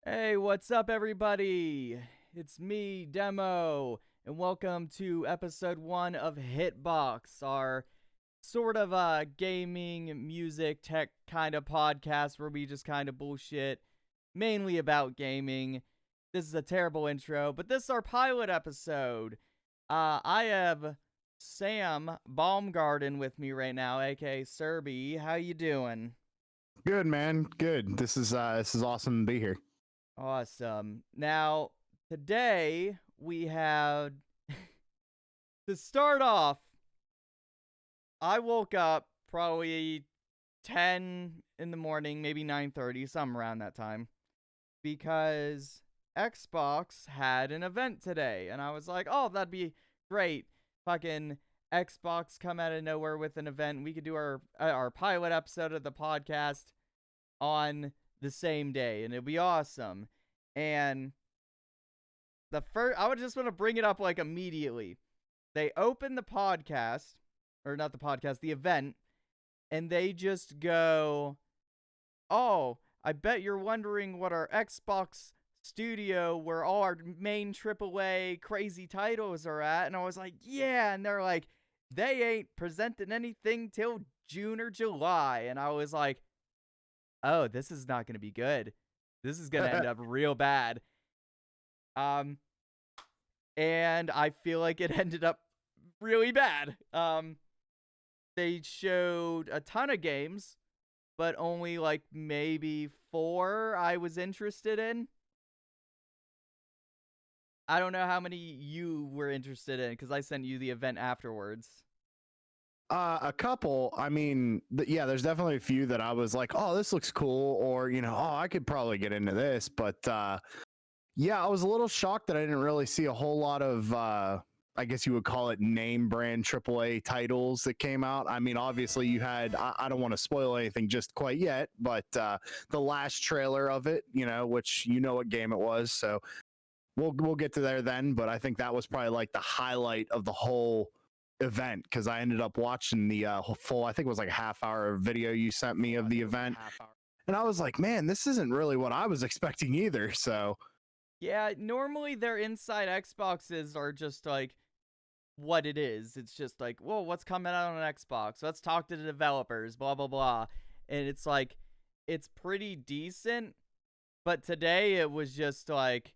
Hey, what's up, everybody? It's me, Demo, and welcome to episode 1 of HitBox, our sort of gaming, music, tech kind of podcast where we just kind of bullshit, mainly about gaming. This is a terrible intro, but this is our pilot episode. I have Sam Baumgarten with me right now, aka Serby. How you doing? Good, man. Good. This is awesome to be here. Awesome. Now, today we have to start off. I woke up probably 10 in the morning, maybe 9:30, something around that time, because Xbox had an event today, and I was like, "Oh, that'd be great. Fucking Xbox come out of nowhere with an event. We could do our pilot episode of the podcast on the same day, and it'd be awesome." And I would just want to bring it up like immediately. They open the podcast, or not the podcast, the event, and they just go, "Oh, I bet you're wondering what our Xbox studio where all our main AAA crazy titles are at." And I was like, "Yeah." And they're like, "They ain't presenting anything till June or July." And I was like, "Oh, this is not going to be good. This is going to end up real bad." And I feel like it ended up really bad. They showed a ton of games, but only like maybe 4 I was interested in. I don't know how many you were interested in because I sent you the event afterwards. A couple. I mean, yeah, there's definitely a few that I was like, "Oh, this looks cool," or "Oh, I could probably get into this." But yeah, I was a little shocked that I didn't really see a whole lot of, I guess you would call it name brand AAA titles that came out. I mean, obviously you had, I don't want to spoil anything just quite yet, but the last trailer of it, which what game it was, so we'll get to there then. But I think that was probably like the highlight of the whole event because I ended up watching the full, I think it was like a half-hour video you sent me of the event, and I was like, man, this isn't really what I was expecting either. So yeah, normally their inside Xboxes are just like what it is. It's just like, well, what's coming out on an Xbox? Let's talk to the developers, blah, blah, blah. And it's like, it's pretty decent. But today it was just like,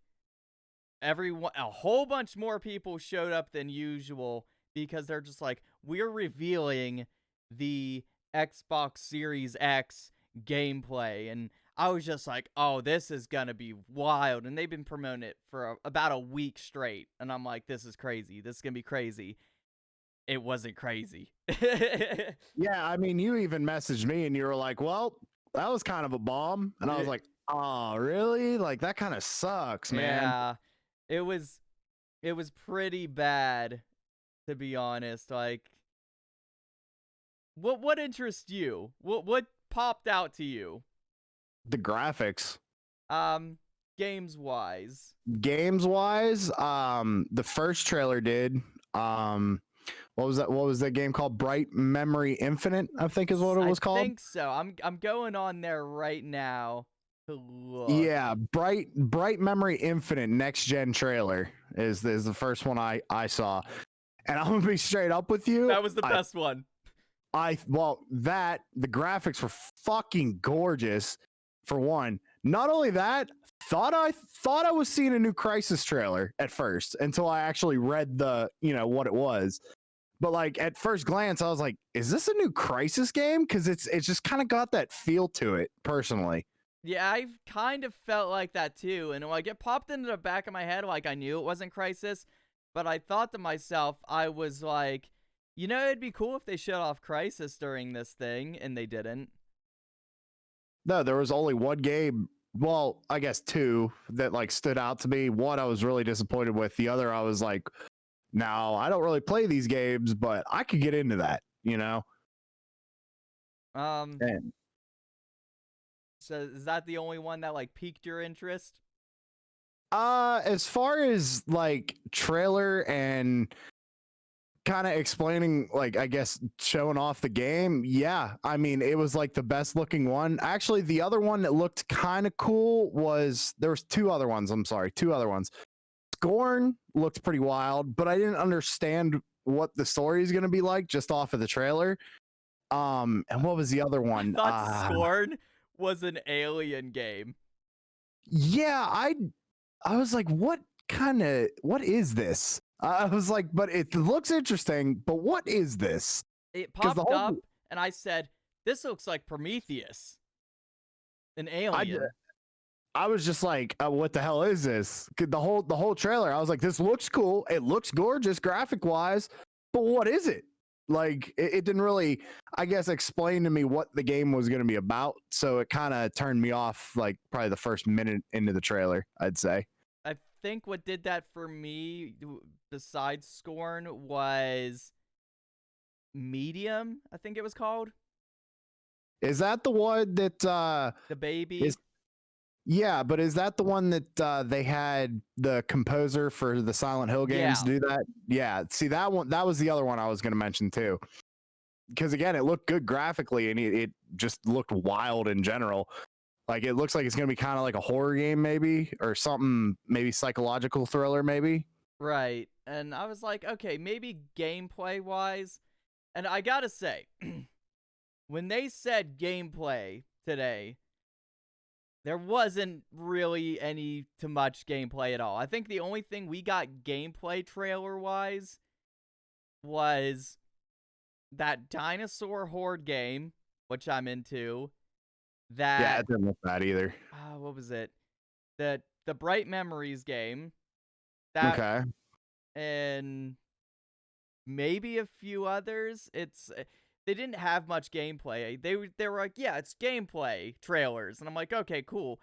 a whole bunch more people showed up than usual because they're just like, we're revealing the Xbox Series X gameplay. And I was just like, oh, this is gonna be wild. And they've been promoting it for about a week straight. And I'm like, this is crazy. This is gonna be crazy. It wasn't crazy. yeah, I mean, you even messaged me and you were like, well, that was kind of a bomb. And I was like, oh, really? Like, that kind of sucks, man. Yeah, it was pretty bad, to be honest. Like, what interests you? What popped out to you? The graphics. Games wise. The first trailer did. What was that? What was that game called? Bright Memory Infinite, I think is what it was called. I think so. I'm going on there right now to look. Yeah, Bright Memory Infinite next gen trailer is the first one I saw. And I'm gonna be straight up with you. That was the best one. The graphics were fucking gorgeous. For one, not only that, thought I was seeing a new Crisis trailer at first until I actually read the what it was. But like at first glance, I was like, "Is this a new Crisis game?" Because it's just kind of got that feel to it, personally. Yeah, I've kind of felt like that too, and like it popped into the back of my head, like I knew it wasn't Crisis, but I thought to myself, I was like, it'd be cool if they showed off Crisis during this thing, and they didn't. No, there was only one game. Well, I guess 2 that like stood out to me. One I was really disappointed with. The other I was like, no, I don't really play these games, but I could get into that, And So is that the only one that like piqued your interest? As far as like trailer and kind of explaining, like, I guess showing off the game, yeah, I mean, it was like the best looking one. Actually, the other one that looked kind of cool was, there was two other ones. Scorn looked pretty wild, but I didn't understand what the story is going to be like just off of the trailer. And what was the other one? I thought Scorn was an alien game. Yeah, I was like, what is this? I was like, but it looks interesting, but what is this? It popped up, and I said, this looks like Prometheus, an alien. I was just like, what the hell is this? The whole trailer, I was like, this looks cool. It looks gorgeous graphic wise, but what is it? Like, it didn't really, I guess, explain to me what the game was going to be about. So it kind of turned me off, like, probably the first minute into the trailer, I'd say. I think what did that for me, besides Scorn, was Medium, I think it was called. Is that the one that the baby? Yeah, but is that the one that they had the composer for the Silent Hill games do that? Yeah, see, that one, that was the other one I was going to mention too. Because again, it looked good graphically, and it just looked wild in general. Like, it looks like it's going to be kind of like a horror game maybe, or something, maybe psychological thriller maybe. Right. And I was like, okay, maybe gameplay wise. And I gotta say, when they said gameplay today, there wasn't really any too much gameplay at all. I think the only thing we got gameplay trailer-wise was that dinosaur horde game, which I'm into. Yeah, it didn't look bad either. What was it? The Bright Memories game. Okay. And maybe a few others. They didn't have much gameplay. They were like, yeah, it's gameplay trailers. And I'm like, okay, cool.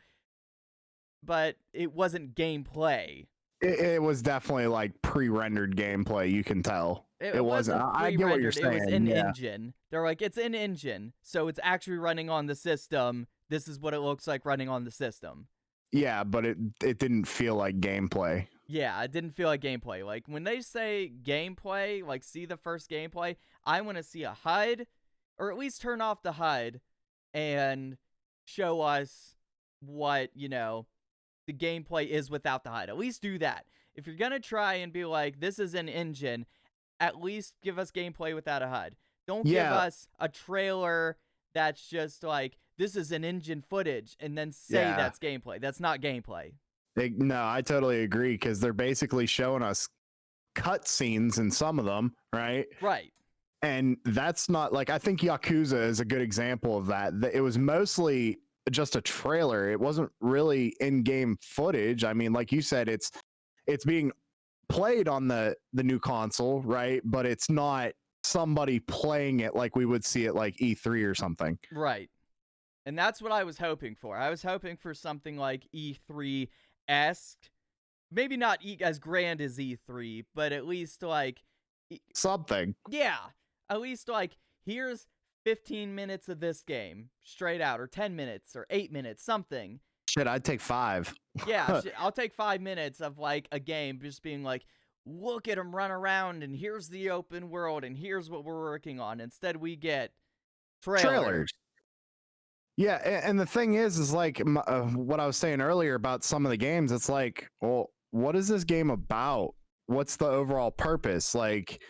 But it wasn't gameplay. It was definitely like pre-rendered gameplay, you can tell. It wasn't. I get what you're saying. It was in engine. They're like, it's in engine, so it's actually running on the system. This is what it looks like running on the system. Yeah, but it didn't feel like gameplay. Yeah, it didn't feel like gameplay. Like, when they say gameplay, like, see the first gameplay, I want to see a HUD, or at least turn off the HUD and show us what, the gameplay is without the HUD. At least do that. If you're going to try and be like, this is an engine, at least give us gameplay without a HUD. Don't give us a trailer that's just like, this is an engine footage, and then say that's gameplay. That's not gameplay. No, I totally agree, because they're basically showing us cutscenes in some of them, right? Right. And that's not, like, I think Yakuza is a good example of that. It was mostly just a trailer. It wasn't really in-game footage. I mean, like you said, it's being played on the new console, right? But it's not somebody playing it like we would see it like E3 or something. Right. And that's what I was hoping for. I was hoping for something like E3-esque. Maybe not as grand as E3, but at least like something. Yeah. At least like, here's 15 minutes of this game straight out, or 10 minutes or 8 minutes, something. Shit, I'd take 5. Yeah, I'll take 5 minutes of like a game just being like, look at them run around, and here's the open world, and here's what we're working on. Instead, we get trailers. Yeah, and the thing is like what I was saying earlier about some of the games, it's like, well, what is this game about? What's the overall purpose? Like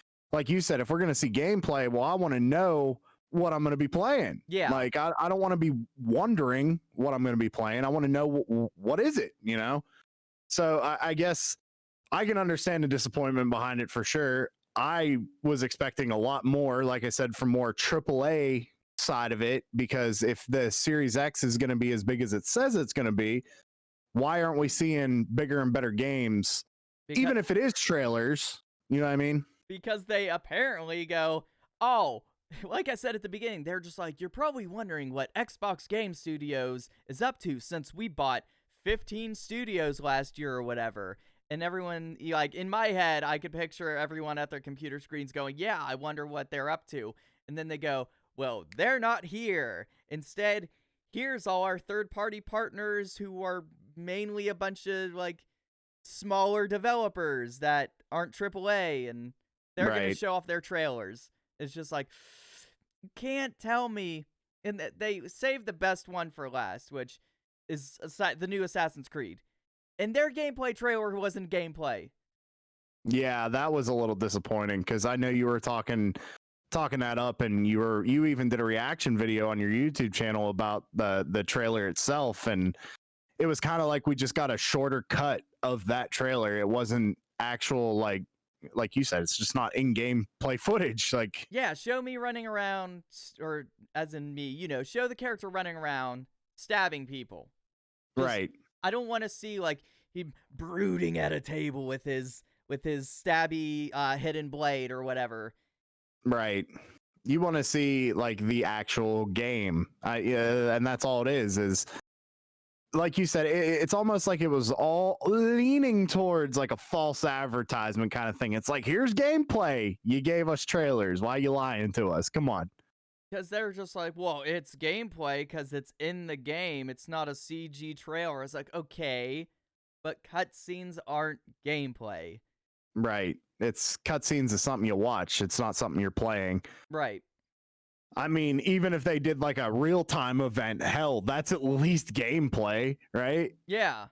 you said, if we're going to see gameplay, well, I want to know what I'm going to be playing. Yeah. Like, I don't want to be wondering what I'm going to be playing. I want to know what is it, So I guess I can understand the disappointment behind it for sure. I was expecting a lot more, like I said, from more AAA side of it, because if the Series X is going to be as big as it says it's going to be, why aren't we seeing bigger and better games? Even if it is trailers, you know what I mean? Because they apparently go, oh, like I said at the beginning, they're just like, you're probably wondering what Xbox Game Studios is up to since we bought 15 studios last year or whatever. And everyone, like, in my head, I could picture everyone at their computer screens going, yeah, I wonder what they're up to. And then they go, well, they're not here. Instead, here's all our third-party partners who are mainly a bunch of, like, smaller developers that aren't AAA, and They're going to Right. show off their trailers. It's just like, you can't tell me. And they saved the best one for last, which is the new Assassin's Creed. And their gameplay trailer wasn't gameplay. Yeah, that was a little disappointing because I know you were talking that up, and you even did a reaction video on your YouTube channel about the trailer itself, and it was kind of like we just got a shorter cut of that trailer. It wasn't actual like you said, it's just not in-game play footage. Like, yeah, show me running around, or as in me, show the character running around stabbing people. Right. I don't want to see like him brooding at a table with his stabby hidden blade or whatever. Right. You want to see like the actual game. And that's all it is like you said, it's almost like it was all leaning towards like a false advertisement kind of thing. It's like, here's gameplay. You gave us trailers. Why are you lying to us? Come on. Because they're just like, well, it's gameplay because it's in the game. It's not a CG trailer. It's like, okay, but cutscenes aren't gameplay. Right. It's cutscenes is something you watch. It's not something you're playing. Right. I mean, even if they did like a real-time event, hell, that's at least gameplay, right? Yeah.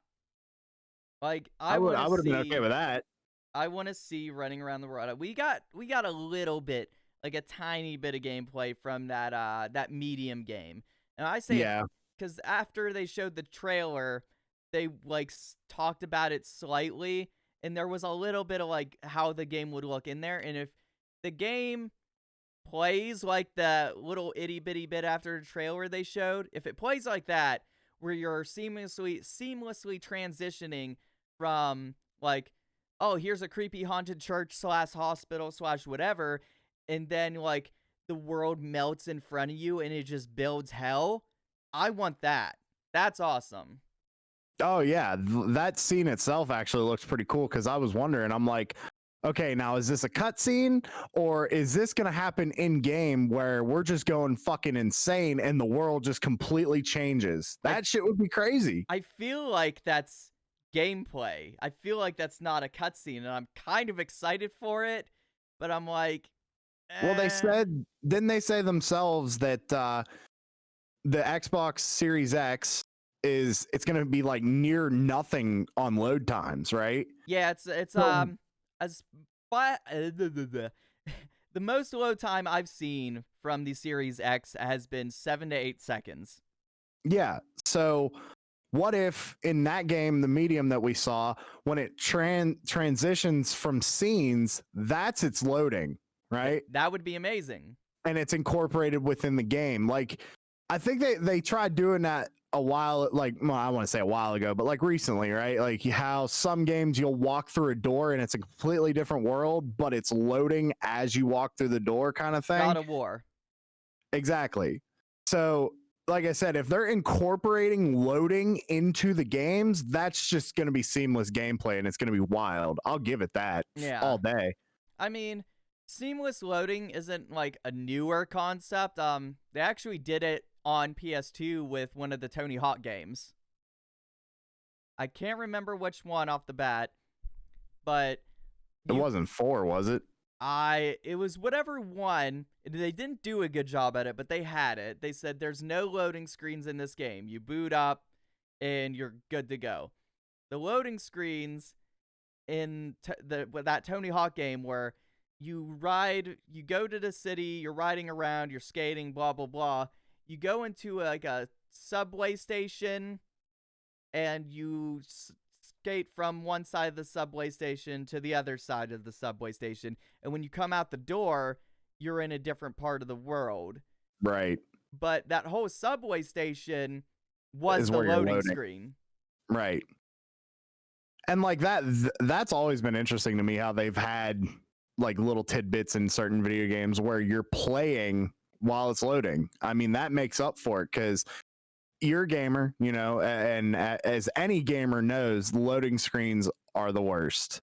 Like I would have been okay with that. I want to see running around the world. We got a little bit, like a tiny bit of gameplay from that medium game. And I say, yeah, because after they showed the trailer, they like talked about it slightly, and there was a little bit of like how the game would look in there. And if the game plays like the little itty bitty bit after the trailer they showed, if it plays like that, where you're seamlessly transitioning from like, oh, here's a creepy haunted church / hospital / whatever, and then like the world melts in front of you and it just builds hell, I want that. That's awesome. Oh yeah, that scene itself actually looks pretty cool, because I was wondering, I'm like, okay, now is this a cutscene, or is this gonna happen in game where we're just going fucking insane and the world just completely changes? That shit would be crazy. I feel like that's gameplay. I feel like that's not a cutscene, and I'm kind of excited for it, but I'm like, well, didn't they say themselves that the Xbox Series X it's gonna be like near nothing on load times, right? Yeah, it's as the most load time I've seen from the Series X has been 7 to 8 seconds. Yeah. So what if in that game, the medium that we saw, when it transitions from scenes, that's its loading, right? That would be amazing. And it's incorporated within the game. Like, I think they tried doing that a while, like, well, I want to say a while ago, but like recently, right? Like how some games you'll walk through a door and it's a completely different world, but it's loading as you walk through the door kind of thing. God of War. Exactly. So, like I said, if they're incorporating loading into the games, that's just going to be seamless gameplay, and it's going to be wild. I'll give it that all day. I mean, seamless loading isn't like a newer concept. They actually did it on PS2 with one of the Tony Hawk games. I can't remember which one off the bat, but it wasn't 4, was it? It was whatever one. They didn't do a good job at it, but they had it. They said there's no loading screens in this game. You boot up and you're good to go. The loading screens in that Tony Hawk game where you go to the city, you're riding around, you're skating, blah, blah, blah. You go into like a subway station and you skate from one side of the subway station to the other side of the subway station. And when you come out the door, you're in a different part of the world. Right. But that whole subway station was the loading screen. Right. And like that's always been interesting to me, how they've had like little tidbits in certain video games where you're playing while it's loading. I mean, that makes up for it, because you're a gamer, you know, and as any gamer knows, loading screens are the worst.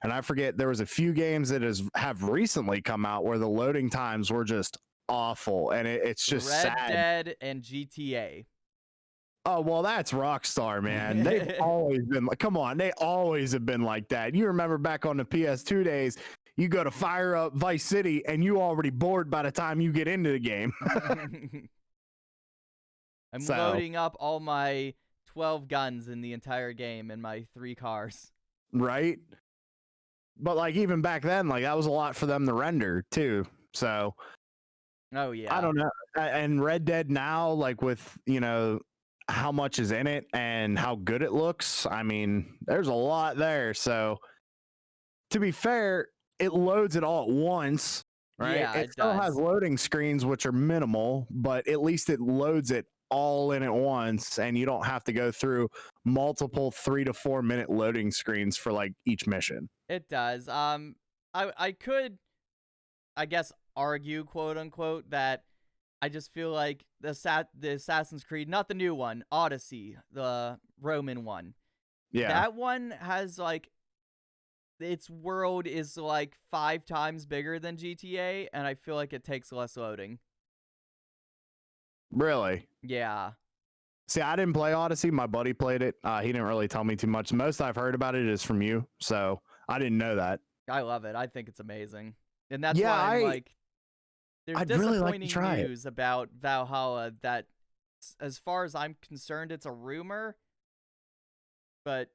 And I forget, there was a few games that have recently come out where the loading times were just awful, and it's just Red sad. Dead and GTA. Oh, well, that's Rockstar, man. They've always been like, come on, they always have been like that. You remember back on the PS2 days, You go to fire up Vice City and you already bored by the time you get into the game. I'm So- loading up all my 12 guns in the entire game and my 3 cars. Right? But like even back then, like that was a lot for them to render too. So Oh yeah. I don't know. And Red Dead now, like with, you know, how much is in it and how good it looks, I mean, there's a lot there. So to be fair, it loads it all at once, right? Yeah, it still has does. loading screens, which are minimal, but at least it loads it all in at once, and you don't have to go through multiple 3 to 4 minute loading screens for like each mission. It does. I could, I guess, argue, quote unquote, that I just feel like the Assassin's Creed, not the new one, Odyssey, the Roman one. Yeah. That one has like, its world is like 5 times bigger than GTA, and I feel like it takes less loading. Really? Yeah. See, I didn't play Odyssey. My buddy played it. He didn't really tell me too much. Most I've heard about it is from you, so I didn't know that. I love it. I think it's amazing. And that's Yeah, why I'm like, there's I'd really like to disappointing try it. news about Valhalla that, as far as I'm concerned, it's a rumor. But,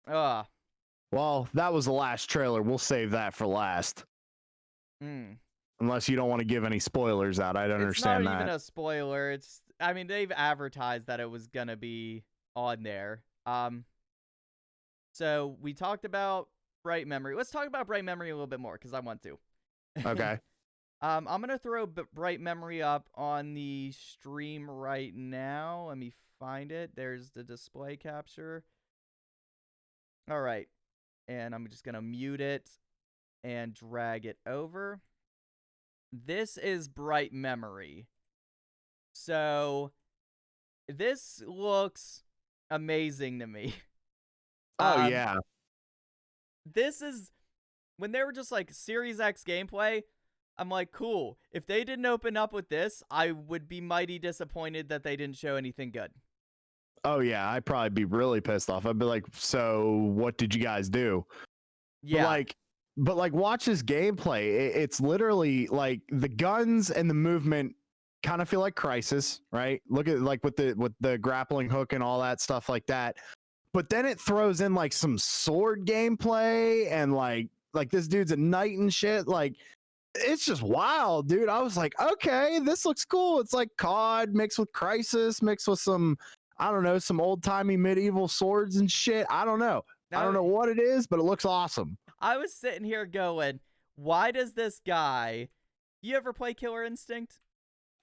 Well, that was the last trailer. We'll save that for last. Unless you don't want to give any spoilers out. I don't understand that. It's not even a spoiler. I mean, they've advertised that it was gonna be on there. So we talked about Bright Memory. Let's talk about Bright Memory a little bit more, because I want to. Okay. I'm gonna throw Bright Memory up on the stream right now. Let me find it. There's the display capture. All right. And I'm just gonna mute it and drag it over. This is Bright Memory. So this looks amazing to me. Oh yeah. This is, when they were just like Series X gameplay, I'm like, cool. If they didn't open up with this, I would be mighty disappointed that they didn't show anything good. Oh yeah, I'd probably be really pissed off. I'd be like, so what did you guys do? Yeah. But like watch this gameplay. It's literally like the guns and the movement kind of feel like Crisis, right? Look at like with the grappling hook and all that stuff like that. But then it throws in like some sword gameplay and like this dude's a knight and shit. Like it's just wild, dude. I was like, okay, this looks cool. It's like COD mixed with Crisis, mixed with some, I don't know, some old timey medieval swords and shit. I don't know. I don't know what it is, but it looks awesome. I was sitting here going, why does this guy... You ever play Killer Instinct?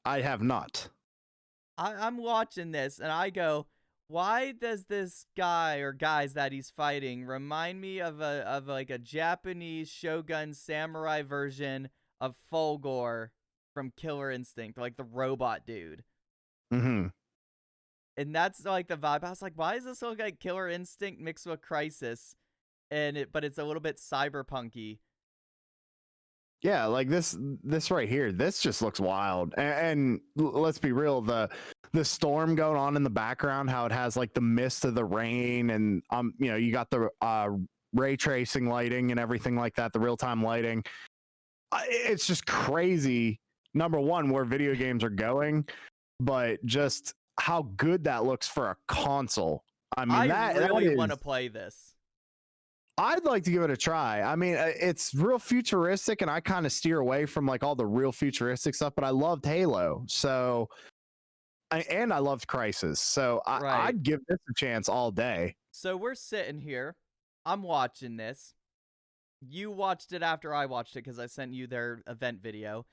I have not. I'm watching this, and I go, why does this guy or guys that he's fighting remind me of like a Japanese Shogun samurai version of Fulgore from Killer Instinct, like the robot dude? Mm-hmm. And that's like the vibe. I was like, why does this look like Killer Instinct mixed with Crisis? But it's a little bit cyberpunky. Yeah, like this right here. This just looks wild. And let's be real, the storm going on in the background, how it has like the mist of the rain, and you know, you got the ray tracing lighting and everything like that, the real-time lighting. It's just crazy. Number one, where video games are going, but just how good that looks for a console. I mean, I really want to play this. I'd like to give it a try. I mean, it's real futuristic, and I kind of steer away from like all the real futuristic stuff, but I loved Halo. So, and I loved Crisis. So I'd give this a chance all day. So we're sitting here. I'm watching this. You watched it after I watched it because I sent you their event video.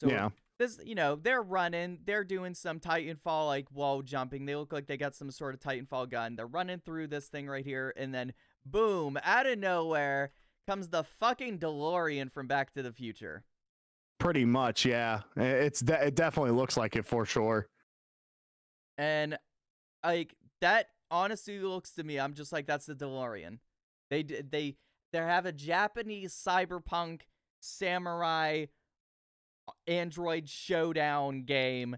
So yeah. This, you know, they're running. They're doing some Titanfall, like, wall jumping. They look like they got some sort of Titanfall gun. They're running through this thing right here, and then, boom, out of nowhere comes the fucking DeLorean from Back to the Future. Pretty much, yeah. It definitely looks like it for sure. And, like, that honestly looks to me, I'm just like, that's the DeLorean. They have a Japanese cyberpunk samurai Android showdown game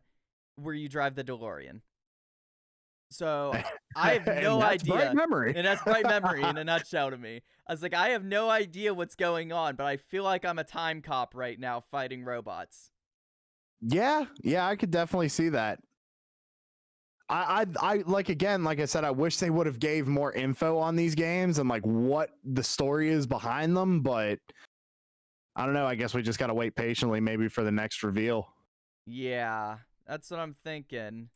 where you drive the DeLorean. So I have no And that's bright idea. memory. And that's bright memory in a nutshell to me. I was like, I have no idea what's going on, but I feel like I'm a time cop right now fighting robots. Yeah, I could definitely see that. I like, again, like I said, I wish they would have gave more info on these games and like what the story is behind them, but I don't know. I guess we just gotta wait patiently, maybe for the next reveal. Yeah, that's what I'm thinking.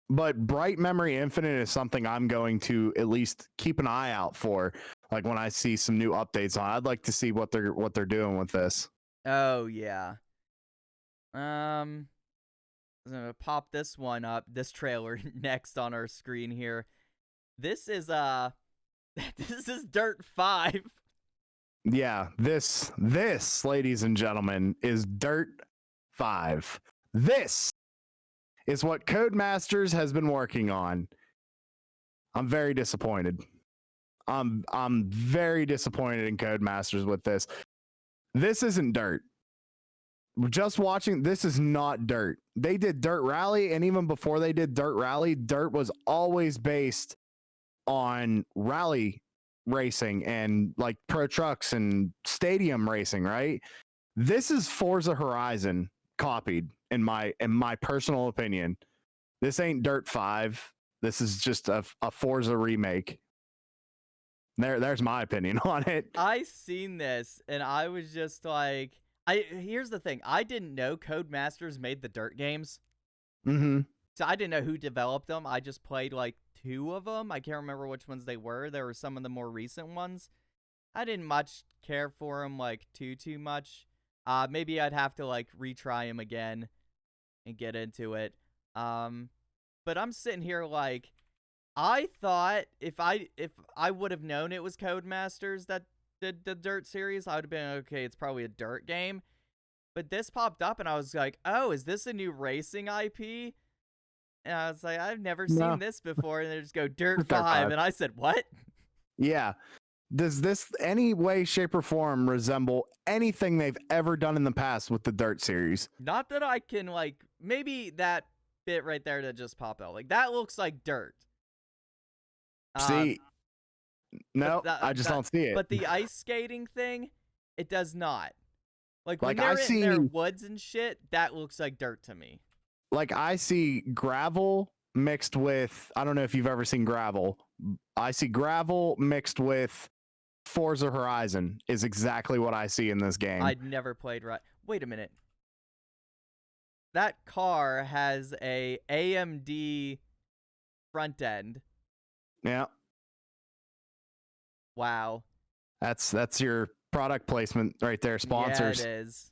But Bright Memory Infinite is something I'm going to at least keep an eye out for. Like when I see some new updates on, I'd like to see what they're doing with this. Oh yeah. I'm gonna pop this one up, this trailer next on our screen here. This is this is Dirt 5. Yeah, this, ladies and gentlemen, is Dirt 5. This is what Codemasters has been working on. I'm very disappointed. I'm very disappointed in Codemasters with this. This isn't Dirt. Just watching, this is not Dirt. They did Dirt Rally, and even before they did Dirt Rally, Dirt was always based on rally racing and like pro trucks and stadium racing, right? This is Forza Horizon copied in my personal opinion. This ain't Dirt 5. This is just a Forza remake. There's my opinion on it. I seen this and I was just like, here's the thing. I didn't know Codemasters made the Dirt games. Mm-hmm. So I didn't know who developed them. I just played like 2 of them. I can't remember which ones they were. There were some of the more recent ones. I didn't much care for them like too much. Maybe I'd have to like retry them again and get into it. But I'm sitting here like, I thought if I would have known it was Codemasters that did the Dirt series, I would have been okay. It's probably a Dirt game. But this popped up and I was like, oh, is this a new racing IP? And I was like, I've never seen this before. And they just go Dirt 5. And I said, what? Yeah. Does this any way, shape, or form resemble anything they've ever done in the past with the Dirt series? Not that I can, like, maybe that bit right there that just popped out. Like, that looks like Dirt. See? No, I just don't see it. But the ice skating thing, it does not. Like when I they're see in their woods and shit, that looks like Dirt to me. Like I see gravel mixed with, I don't know if you've ever seen gravel. I see gravel mixed with Forza Horizon is exactly what I see in this game. I'd never played right. Wait a minute. That car has a AMD front end. Yeah. Wow. That's your product placement right there, sponsors. Yeah, it is.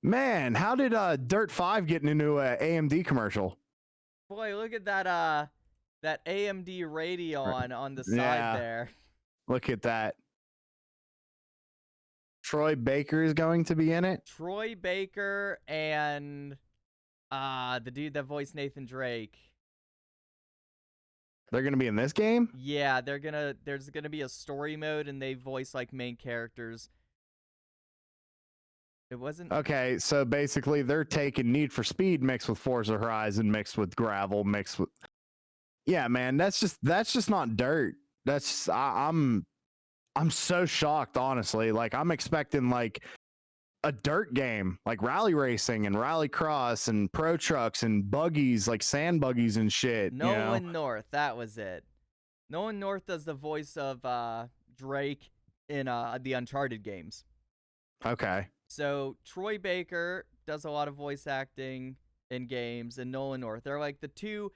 Man, how did Dirt 5 get into an AMD commercial? Boy, look at that that AMD Radeon on the side there. Look at that. Troy Baker is going to be in it. Troy Baker and the dude that voiced Nathan Drake. They're going to be in this game? Yeah, there's going to be a story mode and they voice like main characters. It wasn't okay, so basically they're taking Need for Speed mixed with Forza Horizon mixed with gravel mixed with yeah, man, that's just not Dirt. That's I'm so shocked, honestly. Like I'm expecting like a Dirt game, like rally racing and rallycross and pro trucks and buggies, like sand buggies and shit. Nolan North, that was it. Nolan North does the voice of Drake in the Uncharted games. Okay. So Troy Baker does a lot of voice acting in games, and Nolan North. They're like the two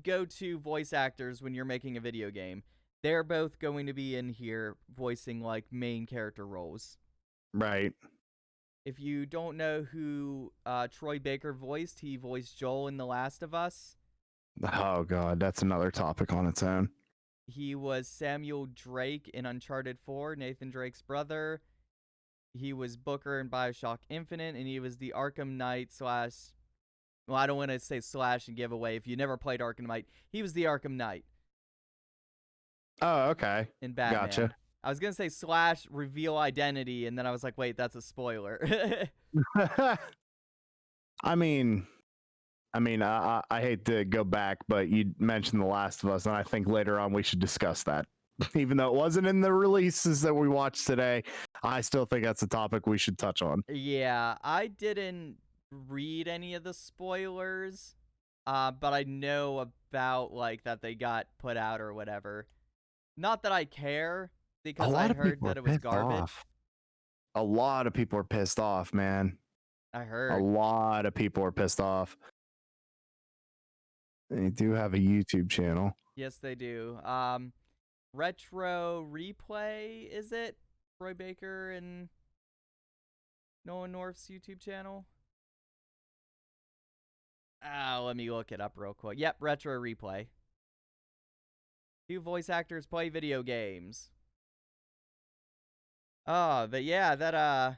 go-to voice actors when you're making a video game. They're both going to be in here voicing like main character roles. Right. If you don't know who Troy Baker voiced, he voiced Joel in The Last of Us. Oh god, that's another topic on its own. He was Samuel Drake in Uncharted 4, Nathan Drake's brother. He was Booker in BioShock Infinite, and he was the Arkham Knight / well, I don't want to say slash and give away. If you never played Arkham Knight, he was the Arkham Knight. Oh, okay. In Batman. Gotcha. I was going to say slash reveal identity, and then I was like, wait, that's a spoiler. I mean, I mean, I hate to go back, but you mentioned The Last of Us, and I think later on we should discuss that. Even though it wasn't in the releases that we watched today, I still think that's a topic we should touch on. Yeah, I didn't read any of the spoilers, but I know about like that they got put out or whatever. Not that I care, A because I lot of heard people that are it was pissed garbage. off. A lot of people are pissed off, man. I A heard. lot of people are pissed off. They do have a YouTube channel. Yes, they do. Retro Replay, is it? Roy Baker and Noah North's YouTube channel? Let me look it up real quick. Yep, Retro Replay. 2 voice actors play video games. Oh, but yeah, that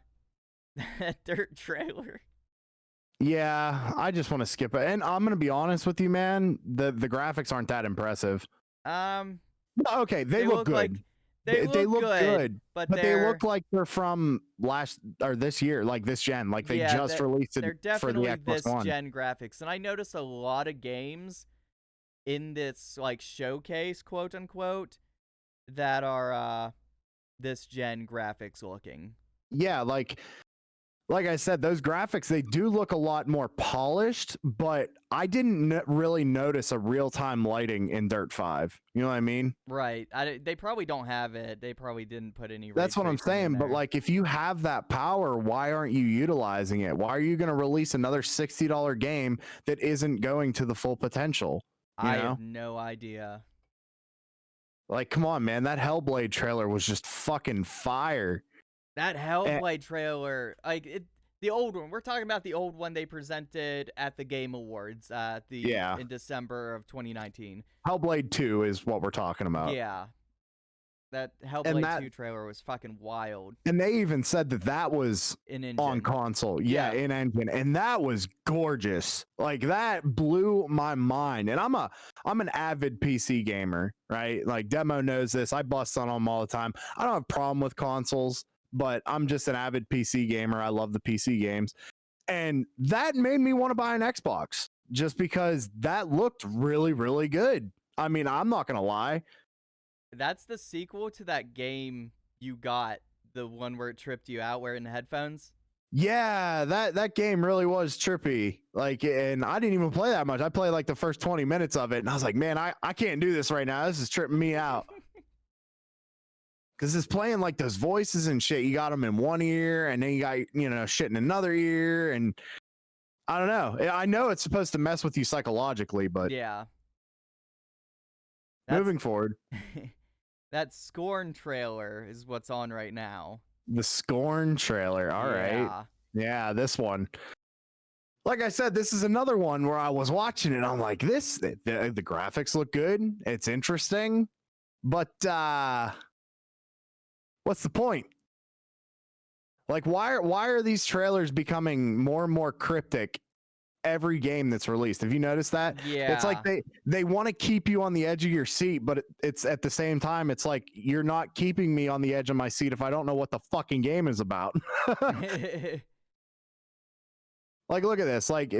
that dirt trailer. Yeah, I just want to skip it. And I'm gonna be honest with you, man. The graphics aren't that impressive. Okay, they look good. Like, they look good, but they look like they're from last or this year, like this gen, like they just released it they're for the definitely Xbox this One. gen graphics. And I noticed a lot of games in this like showcase, quote unquote, that are this gen graphics looking. Yeah, like I said, those graphics, they do look a lot more polished, but I didn't really notice a real-time lighting in Dirt 5. You know what I mean? Right. They probably don't have it. They probably didn't put any. That's what I'm saying. But like, if you have that power, why aren't you utilizing it? Why are you going to release another $60 game that isn't going to the full potential? I have no idea. Like, come on, man. That Hellblade trailer was just fucking fire. That Hellblade trailer, like the old one. We're talking about the old one they presented at the Game Awards in December of 2019. Hellblade 2 is what we're talking about. Yeah. That Hellblade 2 trailer was fucking wild. And they even said that was on console. Yeah, in engine. And that was gorgeous. Like, that blew my mind. And I'm an avid PC gamer, right? Like, Demo knows this. I bust on them all the time. I don't have a problem with consoles, but I'm just an avid PC gamer. I love the PC games. And that made me want to buy an Xbox just because that looked really, really good. I mean, I'm not going to lie. That's the sequel to that game you got, the one where it tripped you out wearing the headphones. Yeah, that game really was trippy. Like, and I didn't even play that much. I played like the first 20 minutes of it, and I was like, man, I can't do this right now. This is tripping me out. Because it's playing like those voices and shit. You got them in one ear, and then you got, shit in another ear. And I don't know. I know it's supposed to mess with you psychologically, but yeah. Moving forward. That Scorn trailer is what's on right now. The Scorn trailer. All right. Yeah, this one. Like I said, this is another one where I was watching it and I'm like, the graphics look good. It's interesting. But what's the point? Like, why are these trailers becoming more and more cryptic every game that's released? Have you noticed that? Yeah. It's like they want to keep you on the edge of your seat, but it's at the same time, it's like, you're not keeping me on the edge of my seat if I don't know what the fucking game is about. Like, look at this. Like,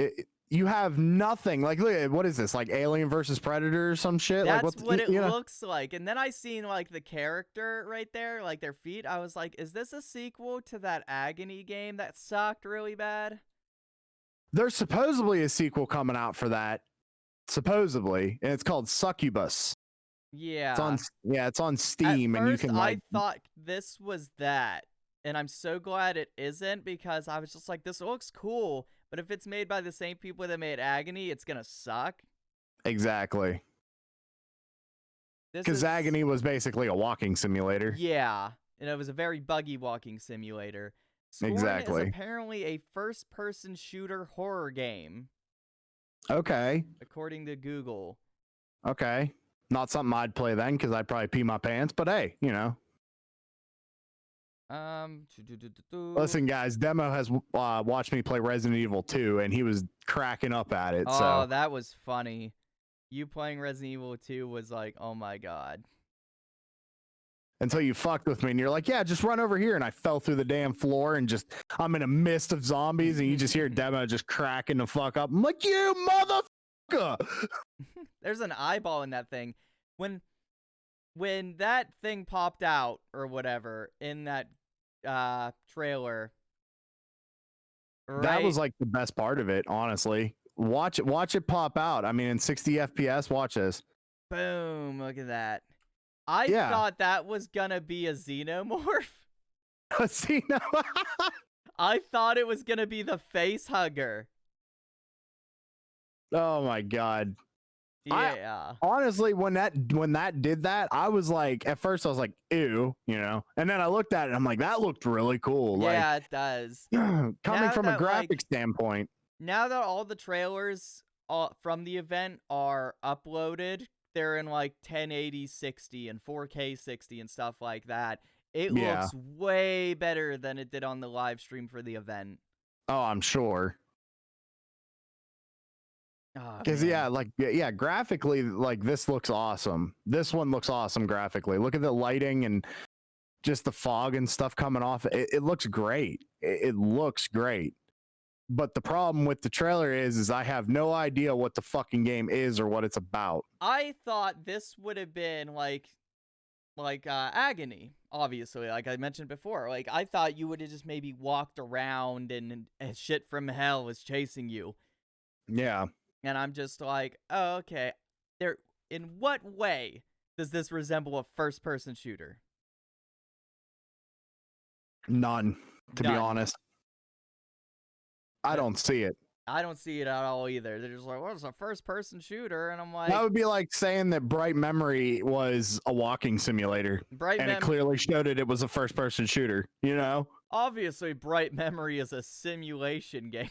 you have nothing. Like, look at, what is this? Like Alien versus Predator or some shit? That's like, what it looks like. And then I seen like the character right there, like their feet. I was like, is this a sequel to that Agony game that sucked really bad? There's supposedly a sequel coming out for that. Supposedly. And it's called Succubus. Yeah. It's on Steam. At first, and you can I thought this was that. And I'm so glad it isn't, because I was just like, this looks cool. But if it's made by the same people that made Agony, it's going to suck. Exactly. Because Agony was basically a walking simulator. Yeah. And it was a very buggy walking simulator. Scorn exactly. is apparently a first-person shooter horror game. Okay. According to Google. Okay. Not something I'd play then, because I'd probably pee my pants. But hey, Listen, guys, Demo has watched me play Resident Evil 2, and he was cracking up at it. Oh, that was funny. You playing Resident Evil 2 was like, oh my god. until you fucked with me and you're like, yeah, just run over here. And I fell through the damn floor and just, I'm in a mist of zombies and you just hear Demo just cracking the fuck up. I'm like, you motherfucker. There's an eyeball in that thing. When that thing popped out or whatever in that trailer, right? That was like the best part of it, honestly. Watch it pop out. I mean, in 60 FPS, watch this. Boom, look at that. I thought that was gonna be a xenomorph. A xenomorph? I thought it was gonna be the face hugger. Oh my god. Yeah. Honestly, when that did that, I was like, at first I was like, ew, you know, and then I looked at it and I'm like, that looked really cool. Yeah, like, it does. Coming from a graphic standpoint. Now that all the trailers from the event are uploaded, they're in like 1080 60 and 4K 60 and stuff like that. It looks way better than it did on the live stream for the event. Oh, I'm sure. Because graphically, like, this looks awesome. This one looks awesome graphically. Look at the lighting and just the fog and stuff coming off. It looks great. It looks great. But the problem with the trailer is I have no idea what the fucking game is or what it's about. I thought this would have been like Agony, obviously, like I mentioned before. Like, I thought you would have just maybe walked around and shit from hell was chasing you. Yeah. And I'm just like, oh, okay. In what way does this resemble a first-person shooter? None, to be honest. I don't see it. I don't see it at all either. They're just like, well, it's a first-person shooter, and I'm like... That would be like saying that Bright Memory was a walking simulator, and it clearly showed it was a first-person shooter, you know? Obviously, Bright Memory is a simulation game.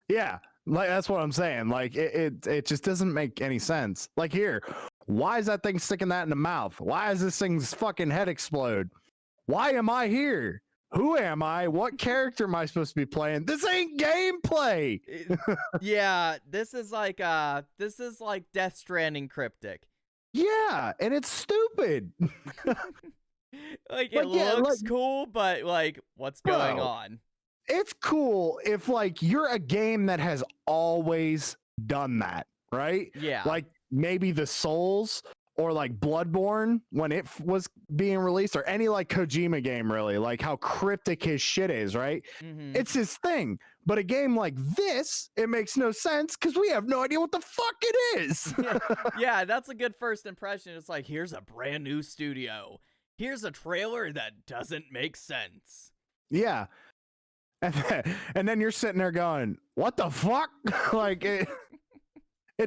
Yeah, like, that's what I'm saying. Like, it just doesn't make any sense. Like, here, why is that thing sticking that in the mouth? Why is this thing's fucking head explode? Why am I here? Who am I? What character am I supposed to be playing? This ain't gameplay. Yeah, this is like Death Stranding cryptic. Yeah, and it's stupid. Like, it looks cool, but like, what's going on? It's cool if, like, you're a game that has always done that, right? Yeah. Like, maybe the Souls or like Bloodborne when it was being released, or any like Kojima game, really, like how cryptic his shit is, right? Mm-hmm. It's his thing. But a game like this, it makes no sense because we have no idea what the fuck it is. Yeah, that's a good first impression. It's like, here's a brand new studio. Here's a trailer that doesn't make sense. Yeah. And then you're sitting there going, what the fuck? Like, it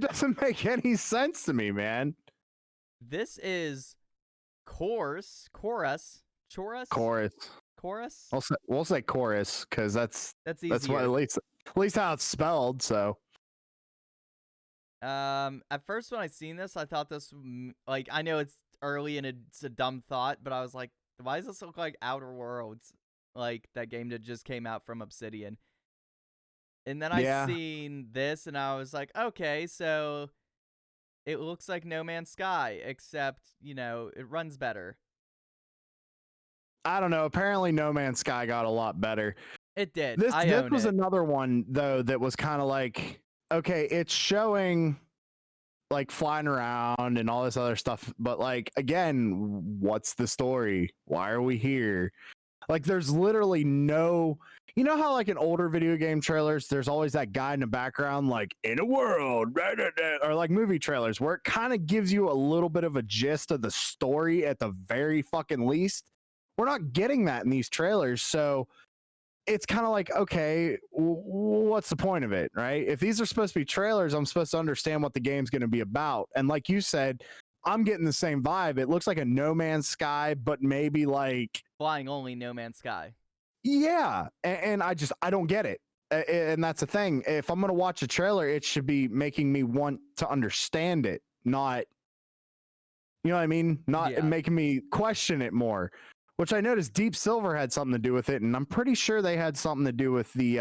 doesn't make any sense to me, man. This is Chorus. We'll say Chorus because that's easier. That's what, at least how it's spelled. So, at first when I seen this, I thought this, like, I know it's early and it's a dumb thought, but I was like, why does this look like Outer Worlds? Like that game that just came out from Obsidian. And then I seen this and I was like, okay, so it looks like No Man's Sky, except, you know, it runs better. I don't know. Apparently No Man's Sky got a lot better. It did. This was another one, though, that was kind of like, okay, it's showing like flying around and all this other stuff. But like, again, what's the story? Why are we here? Like, there's literally no, you know how like in older video game trailers, there's always that guy in the background, like, in a world, or like movie trailers where it kind of gives you a little bit of a gist of the story at the very fucking least. We're not getting that in these trailers. So it's kind of like, okay, what's the point of it, right? If these are supposed to be trailers, I'm supposed to understand what the game's going to be about. And like you said, I'm getting the same vibe. It looks like a No Man's Sky, but maybe like flying only No Man's Sky. Yeah, and I don't get it. And that's the thing. If I'm going to watch a trailer, it should be making me want to understand it, not, you know what I mean? Not making me question it more, which I noticed Deep Silver had something to do with it. And I'm pretty sure they had something to do with the,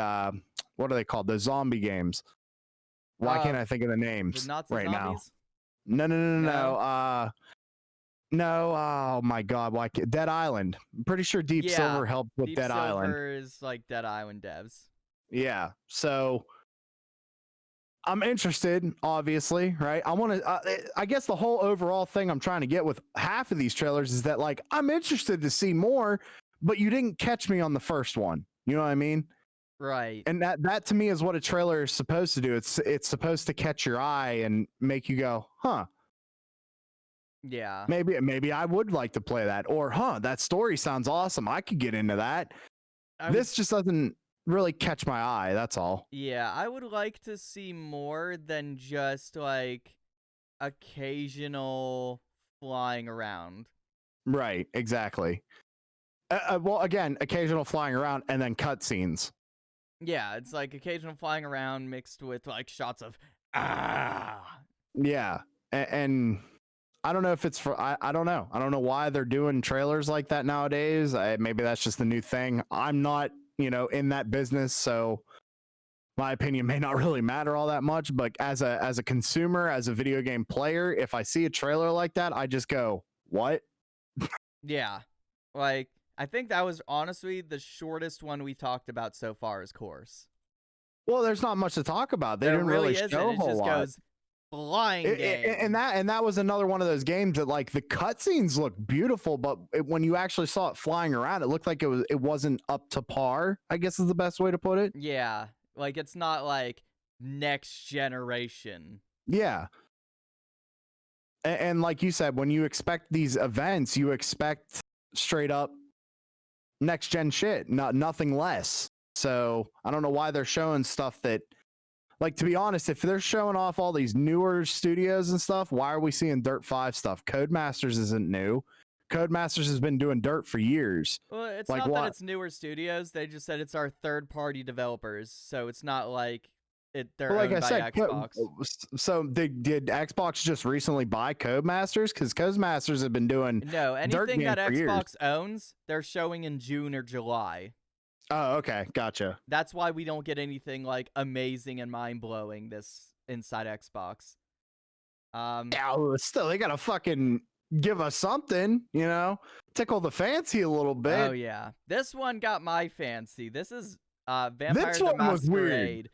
what are they called? The zombie games. Why can't I think of the names right now? No. No, oh my God, why Dead Island? I'm pretty sure Deep Yeah, Silver helped with Deep Dead Island. Silver is like Dead Island devs. Yeah, so I'm interested, obviously, right? I want to. I guess the whole overall thing I'm trying to get with half of these trailers is that like I'm interested to see more, but you didn't catch me on the first one. You know what I mean? Right. And that to me is what a trailer is supposed to do. It's supposed to catch your eye and make you go, huh? Yeah. Maybe I would like to play that, or huh, that story sounds awesome. I could get into that. This just doesn't really catch my eye. That's all. Yeah, I would like to see more than just like occasional flying around. Right, exactly. Well, again, occasional flying around and then cutscenes. Yeah, it's like occasional flying around mixed with like shots of ah. Yeah, and I don't know if it's for I don't know. I don't know why they're doing trailers like that nowadays. Maybe that's just the new thing. I'm not, in that business, so my opinion may not really matter all that much. But as a consumer, as a video game player, if I see a trailer like that, I just go, "What?" Yeah, like I think that was honestly the shortest one we talked about so far as course. Well, there's not much to talk about. They there didn't really isn't. show a It whole just lot. goes flying game. And that was another one of those games that like the cutscenes look beautiful, but when you actually saw it flying around, it looked like it wasn't up to par, I guess is the best way to put it. Yeah, like it's not like next generation. Yeah. And like you said, when you expect these events, you expect straight up next gen shit, nothing less. So I don't know why they're showing stuff that, like, to be honest, if they're showing off all these newer studios and stuff, why are we seeing Dirt 5 stuff? Codemasters isn't new. Codemasters has been doing Dirt for years. Well, it's like, not that it's newer studios. They just said it's our third-party developers, so it's not like they're like owned I said, by Xbox. So did Xbox just recently buy Codemasters? Because Codemasters have been doing No, anything that Xbox years. owns, they're showing in June or July. Oh, okay, gotcha. That's why we don't get anything like amazing and mind-blowing this inside Xbox. Yeah, still they gotta fucking give us something, tickle the fancy a little bit. Oh yeah, this one got my fancy. This is Vampire this the one was Masquerade.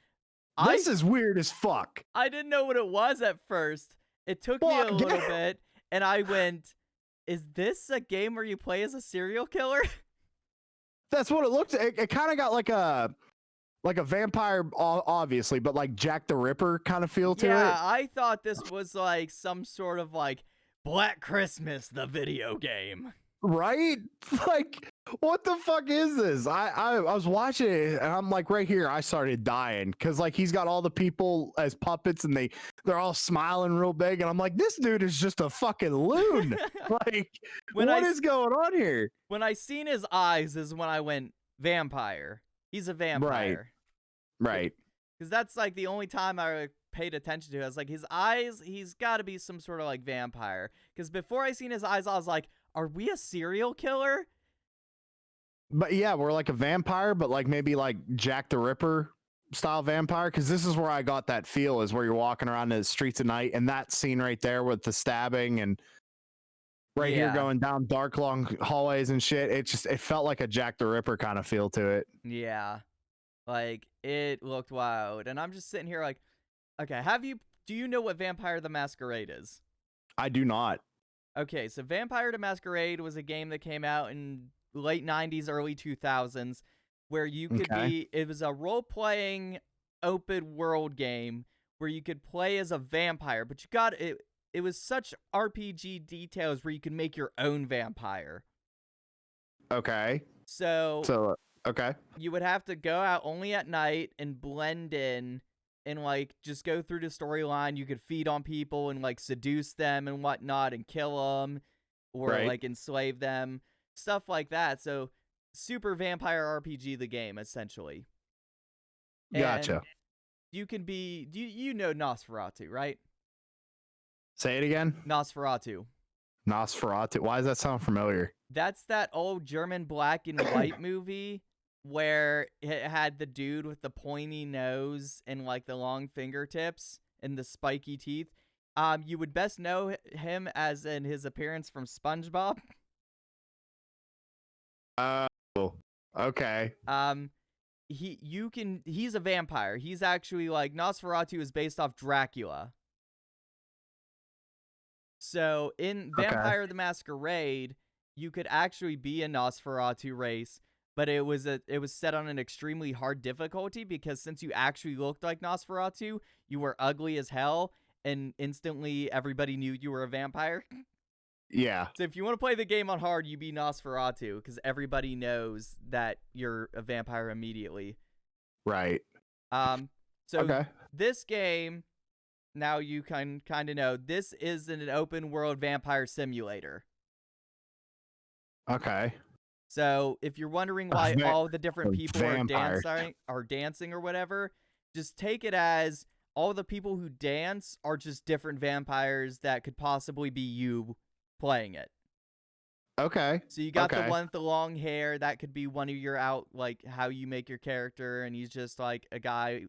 Weird. This is weird as fuck. I didn't know what it was at first. It took me a little bit, and I went, "Is this a game where you play as a serial killer?" That's what it looked. It kind of got like a vampire, obviously, but like Jack the Ripper kind of feel to it. Yeah, I thought this was like some sort of like Black Christmas, the video game. Right? Like, what the fuck is this? I was watching it and I'm like, right here, I started dying because like he's got all the people as puppets and they're all smiling real big, and I'm like, this dude is just a fucking loon. Like, what is going on here? When I seen his eyes is when I went vampire. He's a vampire. Right. Because that's like the only time I paid attention to it. I was like, his eyes, he's got to be some sort of like vampire. Because before I seen his eyes, I was like, are we a serial killer? But yeah, we're like a vampire, but like maybe like Jack the Ripper style vampire. Because this is where I got that feel, is where you're walking around the streets at night, and that scene right there with the stabbing and here going down dark long hallways and shit. It felt like a Jack the Ripper kind of feel to it. Yeah. Like, it looked wild. And I'm just sitting here like, okay, do you know what Vampire the Masquerade is? I do not. Okay, so Vampire the Masquerade was a game that came out in late 90s, early 2000s, where you could it was a role-playing open world game where you could play as a vampire, but it was such RPG details where you could make your own vampire. Okay. So okay. You would have to go out only at night and blend in and like just go through the storyline. You could feed on people and like seduce them and whatnot and kill them or like enslave them, stuff like that. So super vampire RPG, the game essentially. Gotcha. And you can be, you know Nosferatu, right? Say it again. Nosferatu. Why does that sound familiar? That's that old German black and white movie where it had the dude with the pointy nose and like the long fingertips and the spiky teeth. You would best know him as in his appearance from SpongeBob. Oh, okay. He's a vampire. He's actually like Nosferatu is based off Dracula. So in Okay. Vampire the Masquerade, you could actually be a Nosferatu race, but it was set on an extremely hard difficulty because since you actually looked like Nosferatu, you were ugly as hell, and instantly everybody knew you were a vampire. Yeah. So if you want to play the game on hard, you be Nosferatu because everybody knows that you're a vampire immediately. Right. So okay. This game, now you can kind of know, this is an open world vampire simulator. Okay. So if you're wondering why all the different people are dancing or whatever, just take it as all the people who dance are just different vampires that could possibly be you playing it. Okay. So you got the one with the long hair, that could be one of your like how you make your character, and he's just like a guy,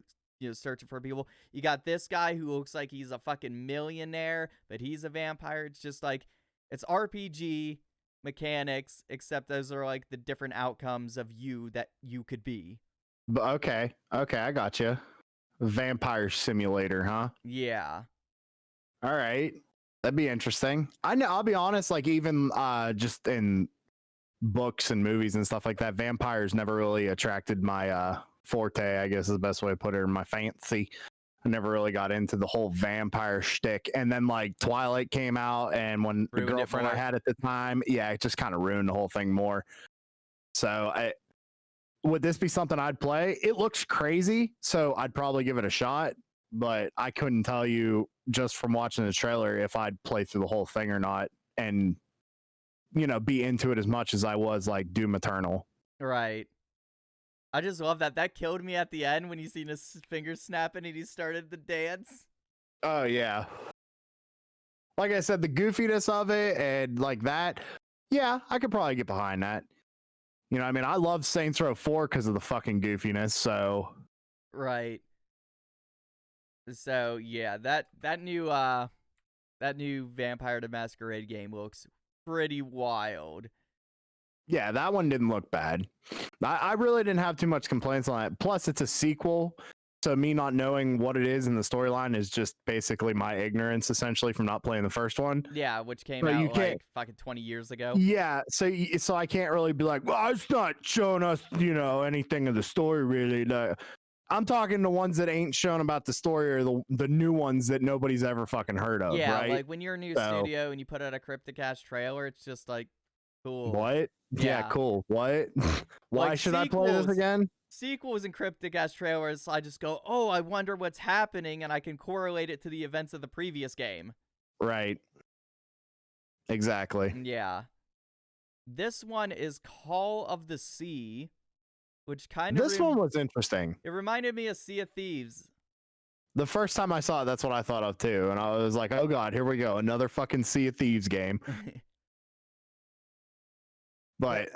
searching for people. You got this guy who looks like he's a fucking millionaire, but he's a vampire. It's just like, it's RPG mechanics, except those are like the different outcomes of you that you could be. Okay, I got you. Vampire simulator, huh? Yeah. All right, that'd be interesting. I'll be honest, like even just in books and movies and stuff like that, vampires never really attracted my forte, I guess is the best way to put it, or my fancy. I never really got into the whole vampire shtick. And then like Twilight came out, and when the girlfriend I had at the time, yeah, it just kind of ruined the whole thing more. So would this be something I'd play? It looks crazy, so I'd probably give it a shot, but I couldn't tell you just from watching the trailer if I'd play through the whole thing or not, and be into it as much as I was like Doom Eternal. Right. I just love that. That killed me at the end when you seen his fingers snapping and he started the dance. Oh, yeah. Like I said, the goofiness of it and like that, yeah, I could probably get behind that. I mean, I love Saints Row 4 because of the fucking goofiness, so. Right. So, yeah, that new Vampire the Masquerade game looks pretty wild. Yeah, that one didn't look bad. I really didn't have too much complaints on it. Plus, it's a sequel, so me not knowing what it is in the storyline is just basically my ignorance, essentially, from not playing the first one. Yeah, which came out like fucking 20 years ago. Yeah, so I can't really be like, well, it's not showing us, anything of the story, really. I'm talking the ones that ain't shown about the story, or the new ones that nobody's ever fucking heard of, yeah, right? like when you're a new studio and you put out a Cryptic-Ass trailer, it's just like, cool. What? Yeah, cool. What? Why like should I play this again? Sequels and Cryptic-Ass trailers, I just go, oh, I wonder what's happening, and I can correlate it to the events of the previous game. Right. Exactly. Yeah. This one is Call of the Sea, which kind of... This one was interesting. It reminded me of Sea of Thieves. The first time I saw it, that's what I thought of too. And I was like, oh god, here we go. Another fucking Sea of Thieves game. But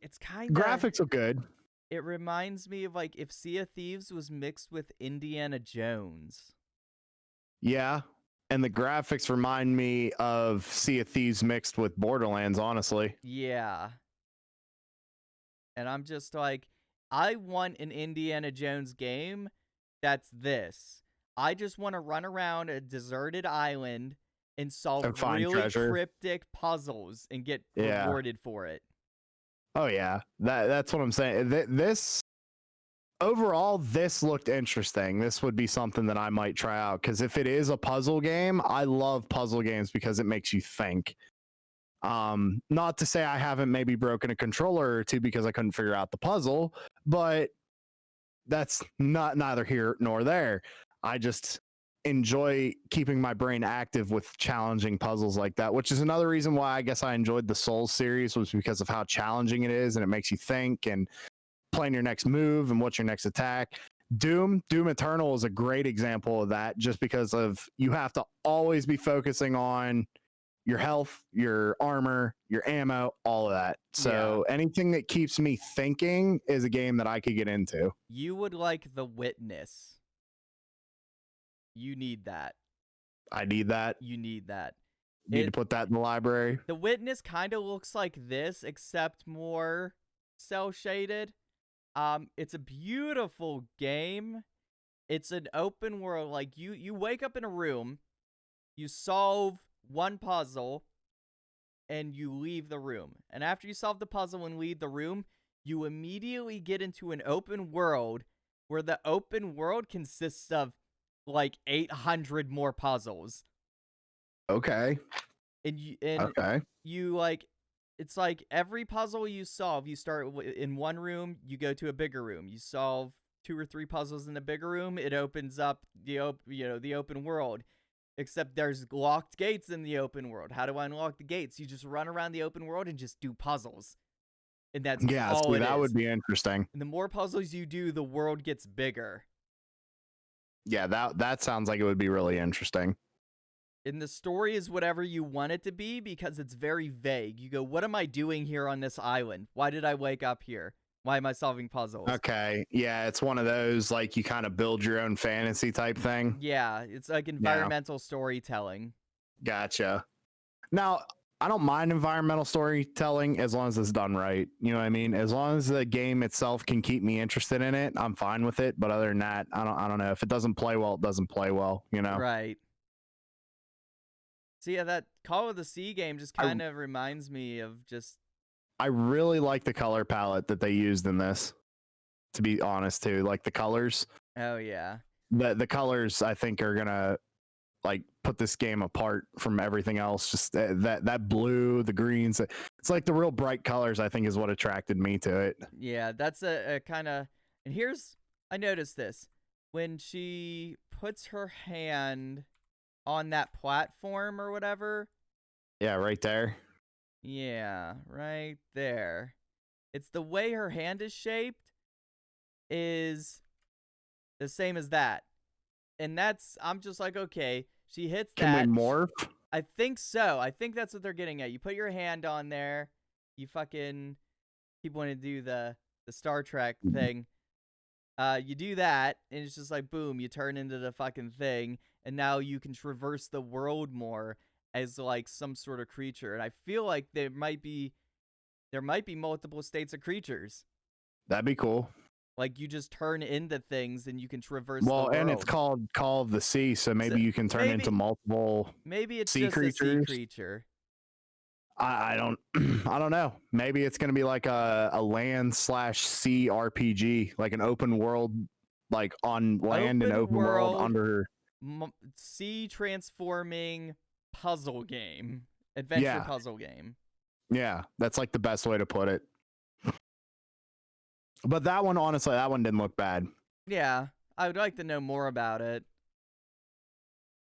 it's kind of... graphics are good. It reminds me of like if Sea of Thieves was mixed with Indiana Jones. Yeah. And the graphics remind me of Sea of Thieves mixed with Borderlands, honestly. Yeah. And I'm just like, I want an Indiana Jones game that's this. I just want to run around a deserted island and solve really cryptic puzzles and get rewarded for it. Oh yeah, that's what I'm saying. This overall, this looked interesting. This would be something that I might try out, because if it is a puzzle game, I love puzzle games because it makes you think. Not to say I haven't maybe broken a controller or two because I couldn't figure out the puzzle, but that's neither here nor there. I just enjoy keeping my brain active with challenging puzzles like that, which is another reason why I guess I enjoyed the Souls series, was because of how challenging it is, and it makes you think and plan your next move and what's your next attack. Doom Eternal is a great example of that, just because of you have to always be focusing on your health, your armor, your ammo, all of that. So anything that keeps me thinking is a game that I could get into. You would like The Witness. You need that. I need that. You need that. Need to put that in the library. The Witness kind of looks like this, except more cell shaded. It's a beautiful game. It's an open world. Like you wake up in a room, you solve one puzzle, and you leave the room. And after you solve the puzzle and leave the room, you immediately get into an open world where the open world consists of like 800 more puzzles. Okay. And you like, it's like every puzzle you solve, you start in one room, you go to a bigger room. You solve 2 or 3 puzzles in a bigger room, it opens up the open world. Except there's locked gates in the open world. How do I unlock the gates? You just run around the open world and just do puzzles. And that's all it is. That would be interesting. And the more puzzles you do, the world gets bigger. Yeah, that sounds like it would be really interesting. And the story is whatever you want it to be because it's very vague. You go, what am I doing here on this island? Why did I wake up here? Why am I solving puzzles? Okay, yeah, it's one of those, like, you kind of build your own fantasy type thing. Yeah, it's like environmental storytelling. Gotcha. Now, I don't mind environmental storytelling as long as it's done right. You know what I mean? As long as the game itself can keep me interested in it, I'm fine with it. But other than that, I don't know. If it doesn't play well, it doesn't play well, you know? Right. So yeah, that Call of the Sea game just kind of reminds me of just... I really like the color palette that they used in this, to be honest, too. Like the colors. Oh, yeah. The colors, I think, are going to like put this game apart from everything else. Just that blue, the greens. It's like the real bright colors, I think, is what attracted me to it. Yeah, that's a kind of... And I noticed this. When she puts her hand on that platform or whatever. Yeah, right there. Yeah, right there. It's the way her hand is shaped is the same as that. And I'm just like, okay, she hits that. Can we morph? I think so. I think that's what they're getting at. You put your hand on there. You fucking keep wanting to do the Star Trek thing. You do that, and it's just like, boom, you turn into the fucking thing, and now you can traverse the world more as like some sort of creature. And I feel like there might be multiple states of creatures. That'd be cool. Like you just turn into things and you can traverse the world. And it's called Call of the Sea, so maybe you can turn into multiple it's sea just creatures. A sea creature. I don't know. Maybe it's gonna be like a land/sea RPG, like an open world, like on land and open world under sea transforming puzzle game, adventure puzzle game. Yeah, that's like the best way to put it. But that one, honestly, didn't look bad. Yeah, I would like to know more about it.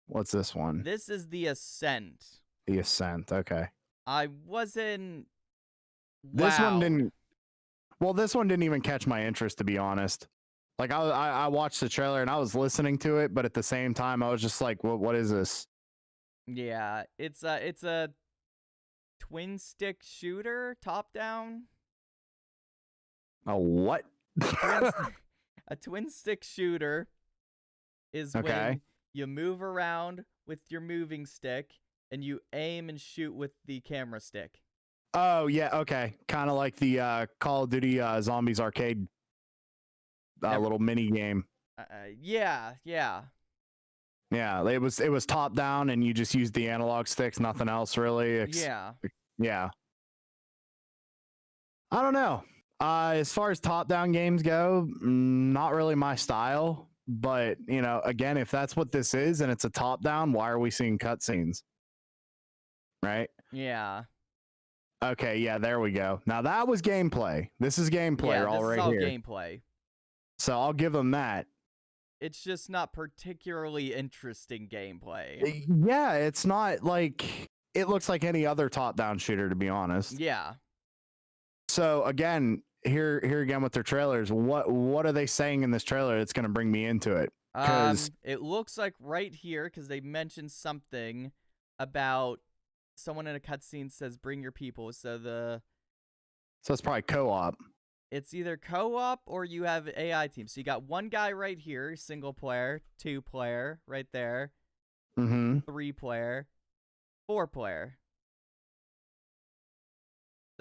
What's this one? This is The Ascent. The Ascent, okay. I wasn't... This one didn't... Well, this one didn't even catch my interest, to be honest. Like, I watched the trailer and I was listening to it, but at the same time, I was just like, what is this? Yeah, it's a twin-stick shooter, top-down. A what? A twin-stick shooter is when you move around with your moving stick and you aim and shoot with the camera stick. Oh, yeah, okay. Kind of like the Call of Duty Zombies arcade little mini game. Yeah. Yeah, it was top down and you just used the analog sticks, nothing else really. Yeah. I don't know. As far as top down games go, not really my style. But, you know, again, if that's what this is and it's a top down, why are we seeing cutscenes? Right? Yeah. Okay, yeah, there we go. Now that was gameplay. This is gameplay all right here. Gameplay. So I'll give them that. It's just not particularly interesting gameplay. Yeah, it's not like it looks like any other top-down shooter, to be honest. Yeah. So again, here again with their trailers, what are they saying in this trailer that's going to bring me into it? It looks like right here, because they mentioned something about someone in a cutscene says bring your people. So it's probably co-op. It's either co-op or you have AI teams. So you got one guy right here, single player, 2 player right there. Mm-hmm. 3-player, 4-player.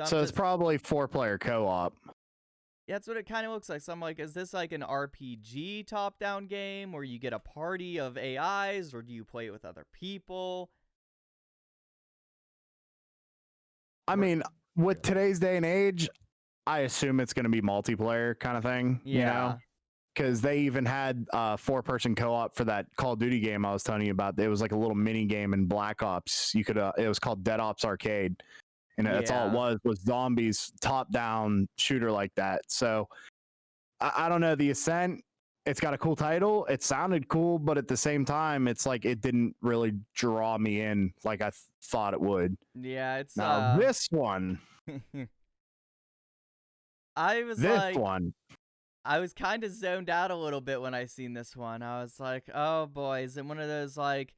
So it's probably 4-player co-op. Yeah, that's what it kind of looks like. So I'm like, is this like an RPG top-down game where you get a party of AIs, or do you play it with other people? I mean, with today's day and age, I assume it's going to be multiplayer kind of thing, you know? Because they even had 4-person co-op for that Call of Duty game I was telling you about. It was like a little mini game in Black Ops. You could, it was called Dead Ops Arcade, and that's all it was zombies, top-down shooter like that. So I don't know. The Ascent, it's got a cool title. It sounded cool, but at the same time, it's like it didn't really draw me in like I thought it would. Yeah, it's now this one. I was this like, one. I was kind of zoned out a little bit when I seen this one. I was like, oh boy, is it one of those like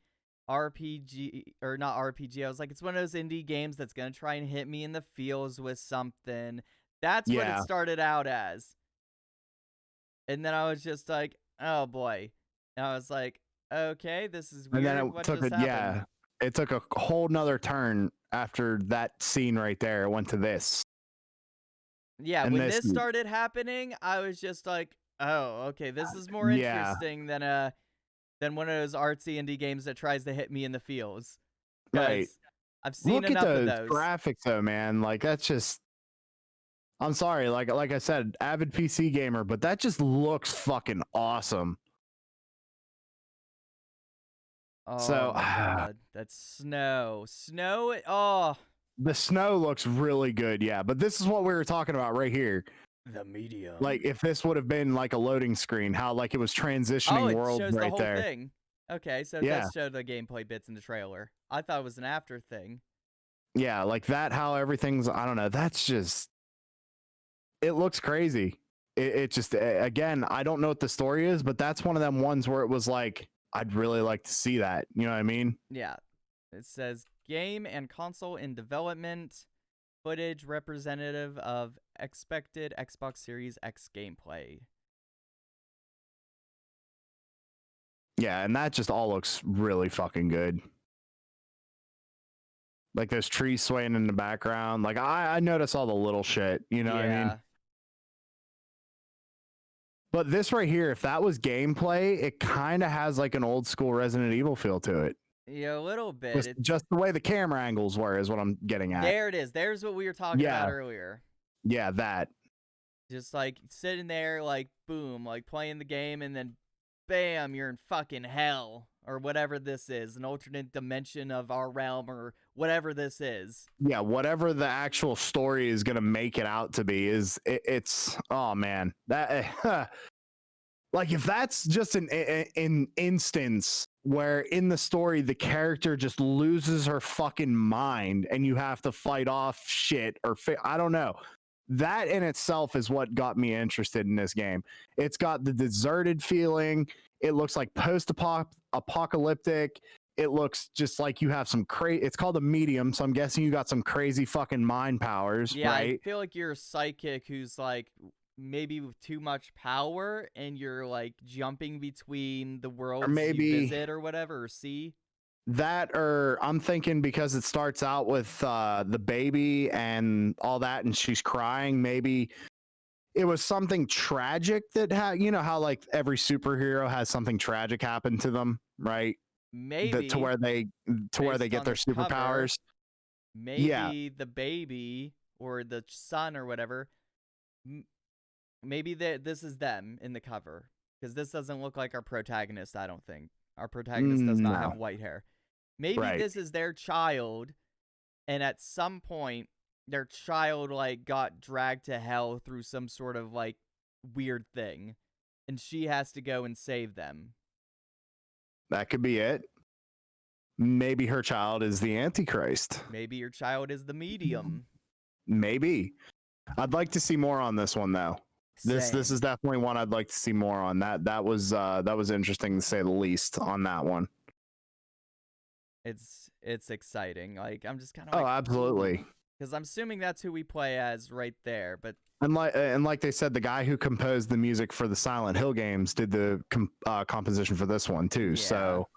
RPG or not RPG? I was like, it's one of those indie games that's gonna try and hit me in the feels with something. That's what it started out as. And then I was just like, oh boy. And I was like, okay, this is weird. And then what just happened? It took a whole nother turn after that scene right there. It went to this. Yeah, and when this started happening, I was just like, oh, okay, this is more interesting than one of those artsy indie games that tries to hit me in the feels. Right. I've seen enough of those graphics though, man. Like that's just, I'm sorry, like I said, avid PC gamer, but that just looks fucking awesome. Oh so, my god, that's snow. Oh. The snow looks really good, yeah. But this is what we were talking about right here. The medium. Like if this would have been like a loading screen, how like it was transitioning worlds right there. Oh, it shows the whole thing. Okay, so it does show the gameplay bits in the trailer. I thought it was an after thing. Yeah, like that, how everything's, I don't know, that's just, it looks crazy. It just, again, I don't know what the story is, but that's one of them ones where it was like, I'd really like to see that. You know what I mean? Yeah. It says game and console in development, footage representative of expected Xbox Series X gameplay. Yeah, and that just all looks really fucking good. Like those trees swaying in the background. Like I notice all the little shit, you know what I mean? But this right here, if that was gameplay, it kind of has like an old school Resident Evil feel to it. Yeah, a little bit. Just the way the camera angles were is what I'm getting at. There it is. There's what we were talking about earlier. Yeah, that. Just like sitting there, like, boom, like playing the game, and then bam, you're in fucking hell. Or whatever this is. An alternate dimension of our realm, or whatever this is. Yeah, whatever the actual story is going to make it out to be is, it's, oh man. That, like if that's just an instance where in the story the character just loses her fucking mind and you have to fight off shit or I don't know. That in itself is what got me interested in this game. It's got the deserted feeling. It looks like post-apocalyptic. It looks just like you have some crazy. It's called a medium, so I'm guessing you got some crazy fucking mind powers, right? I feel like you're a psychic who's like maybe with too much power, and you're like jumping between the worlds you visit or whatever, or see. That, or I'm thinking because it starts out with the baby and all that, and she's crying. Maybe it was something tragic that you know how like every superhero has something tragic happen to them, right? Maybe to where they get their superpowers. Maybe the baby or the son or whatever. Maybe this is them in the cover, because this doesn't look like our protagonist. I don't think our protagonist does not have white hair. Maybe this is their child, and at some point their child like got dragged to hell through some sort of like weird thing, and she has to go and save them. That could be it. Maybe her child is the Antichrist. Maybe your child is the medium. Maybe. I'd like to see more on this one though. This is definitely one I'd like to see more on. That was interesting to say the least on that one. It's exciting. Like I'm just kind of like, absolutely. Because I'm assuming that's who we play as right there. But and like they said, the guy who composed the music for the Silent Hill games did the composition for this one too. Yeah. So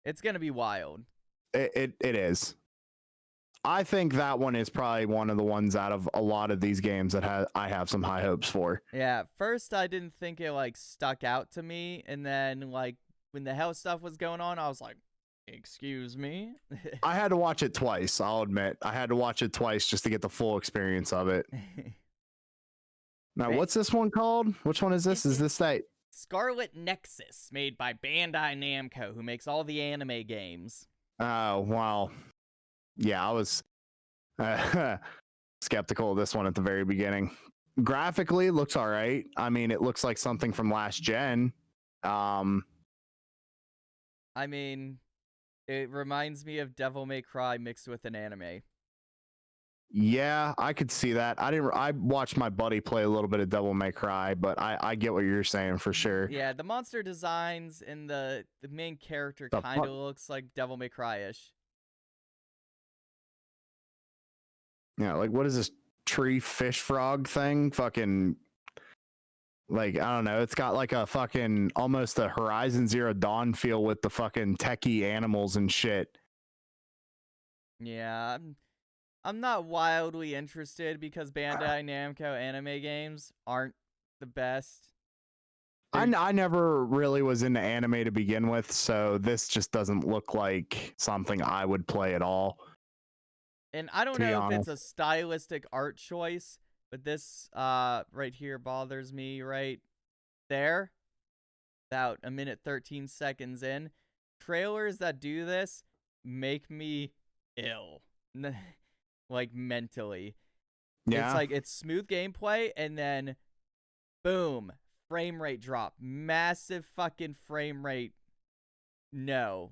It's gonna be wild. It is. I think that one is probably one of the ones out of a lot of these games that I have some high hopes for. Yeah, first I didn't think it like stuck out to me, and then like when the health stuff was going on, I was like, "Excuse me." I had to watch it twice. I'll admit, I had to watch it twice just to get the full experience of it. Now, what's this one called? Which one is this? Is this that? SCARLET NEXUS, made by Bandai Namco, who makes all the anime games. Oh, wow. Yeah, I was skeptical of this one at the very beginning. Graphically, looks all right. I mean, it looks like something from last gen. I mean, it reminds me of Devil May Cry mixed with an anime. Yeah, I could see that. I watched my buddy play a little bit of Devil May Cry, but I get what you're saying for sure. Yeah, the monster designs and the main character kind of looks like Devil May Cry-ish. Yeah, like what is this tree fish frog thing? Fucking like I don't know. It's got like a fucking almost a Horizon Zero Dawn feel with the fucking techie animals and shit. Yeah, I'm not wildly interested because Bandai Namco anime games aren't the best. I never really was into anime to begin with, so this just doesn't look like something I would play at all. And I don't know if it's a stylistic art choice, but this right here bothers me right there. About a minute 13 seconds in. Trailers that do this make me ill. Like mentally. Yeah. It's like it's smooth gameplay and then boom, frame rate drop. Massive fucking frame rate. No.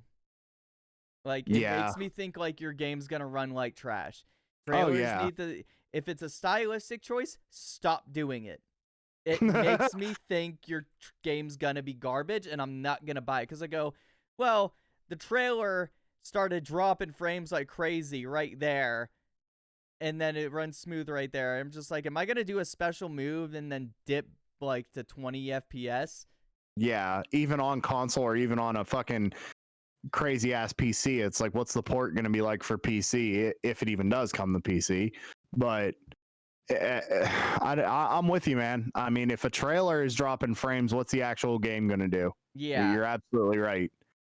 Like, it makes me think like your game's gonna run like trash. Trailers need to, if it's a stylistic choice, stop doing it. It makes me think your game's gonna be garbage, and I'm not gonna buy it. Because I go, well, the trailer started dropping frames like crazy right there, and then it runs smooth right there. I'm just like, am I gonna do a special move and then dip like to 20 FPS? Yeah, even on console or even on a fucking crazy ass PC, it's like, what's the port going to be like for PC if it even does come to PC? But I'm with you, man. I mean, if a trailer is dropping frames, what's the actual game going to do? Yeah, you're absolutely right.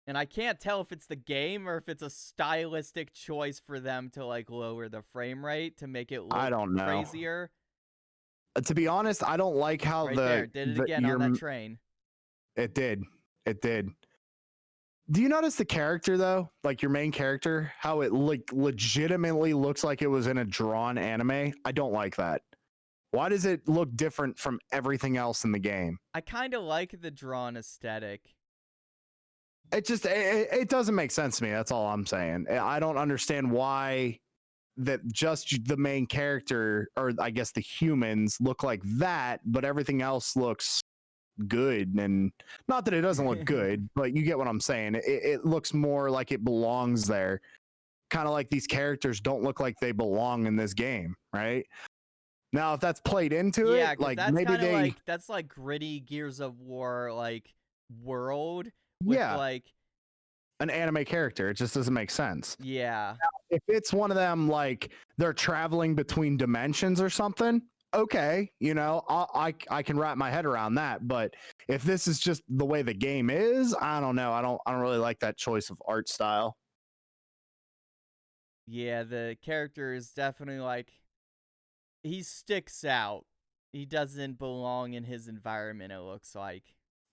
And I can't tell if it's the game or if it's a stylistic choice for them to like lower the frame rate to make it look crazier. To be honest, I don't like how did it again on that train. It did. Do you notice the character though? Like your main character, how it like legitimately looks like it was in a drawn anime? I don't like that. Why does it look different from everything else in the game? I kind of like the drawn aesthetic. It just it doesn't make sense to me. That's all I'm saying. I don't understand why that just the main character, or I guess the humans, look like that, but everything else looks good. And not that it doesn't look good, but you get what I'm saying. It looks more like it belongs there. Kind of like these characters don't look like they belong in this game, right? Now, if that's played into it, like that's maybe like that's like gritty Gears of War like world with like an anime character. It just doesn't make sense. Yeah. Now, if it's one of them like they're traveling between dimensions or something, okay, you know, I can wrap my head around that. But if this is just the way the game is, I don't know. I don't really like that choice of art style. Yeah, the character is definitely like, he sticks out. He doesn't belong in his environment, it looks like.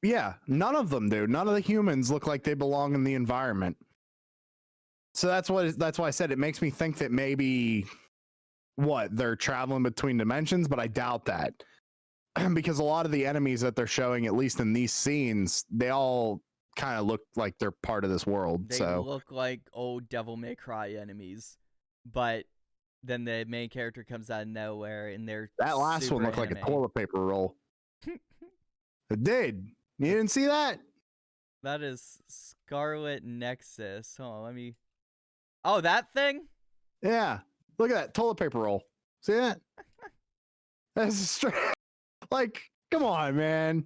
Yeah, none of them do. None of the humans look like they belong in the environment. So that's why I said it makes me think that maybe they're traveling between dimensions, but I doubt that. Because a lot of the enemies that they're showing, at least in these scenes, they all kind of look like they're part of this world. They look like old Devil May Cry enemies, but then the main character comes out of nowhere and they're that last one looked like a toilet paper roll. It did. You didn't see that? That is SCARLET NEXUS. Hold on, let me. Oh, that thing? Yeah. Look at that toilet paper roll. See that? That's straight. Like, come on, man.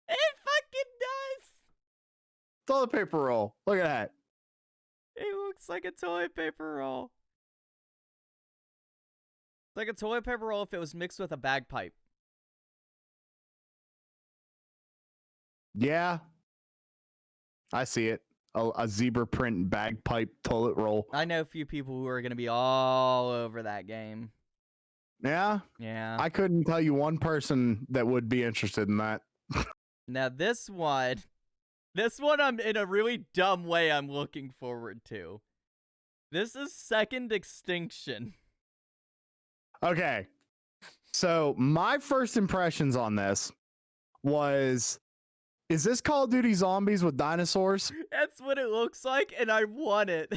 It fucking does. Toilet paper roll. Look at that. It looks like a toilet paper roll. It's like a toilet paper roll if it was mixed with a bagpipe. Yeah, I see it. A zebra print bagpipe toilet roll. I know a few people who are going to be all over that game. Yeah? Yeah. I couldn't tell you one person that would be interested in that. Now this one I'm in a really dumb way I'm looking forward to. This is Second Extinction. Okay. So my first impressions on this was, is this Call of Duty Zombies with dinosaurs? That's what it looks like, and I want it.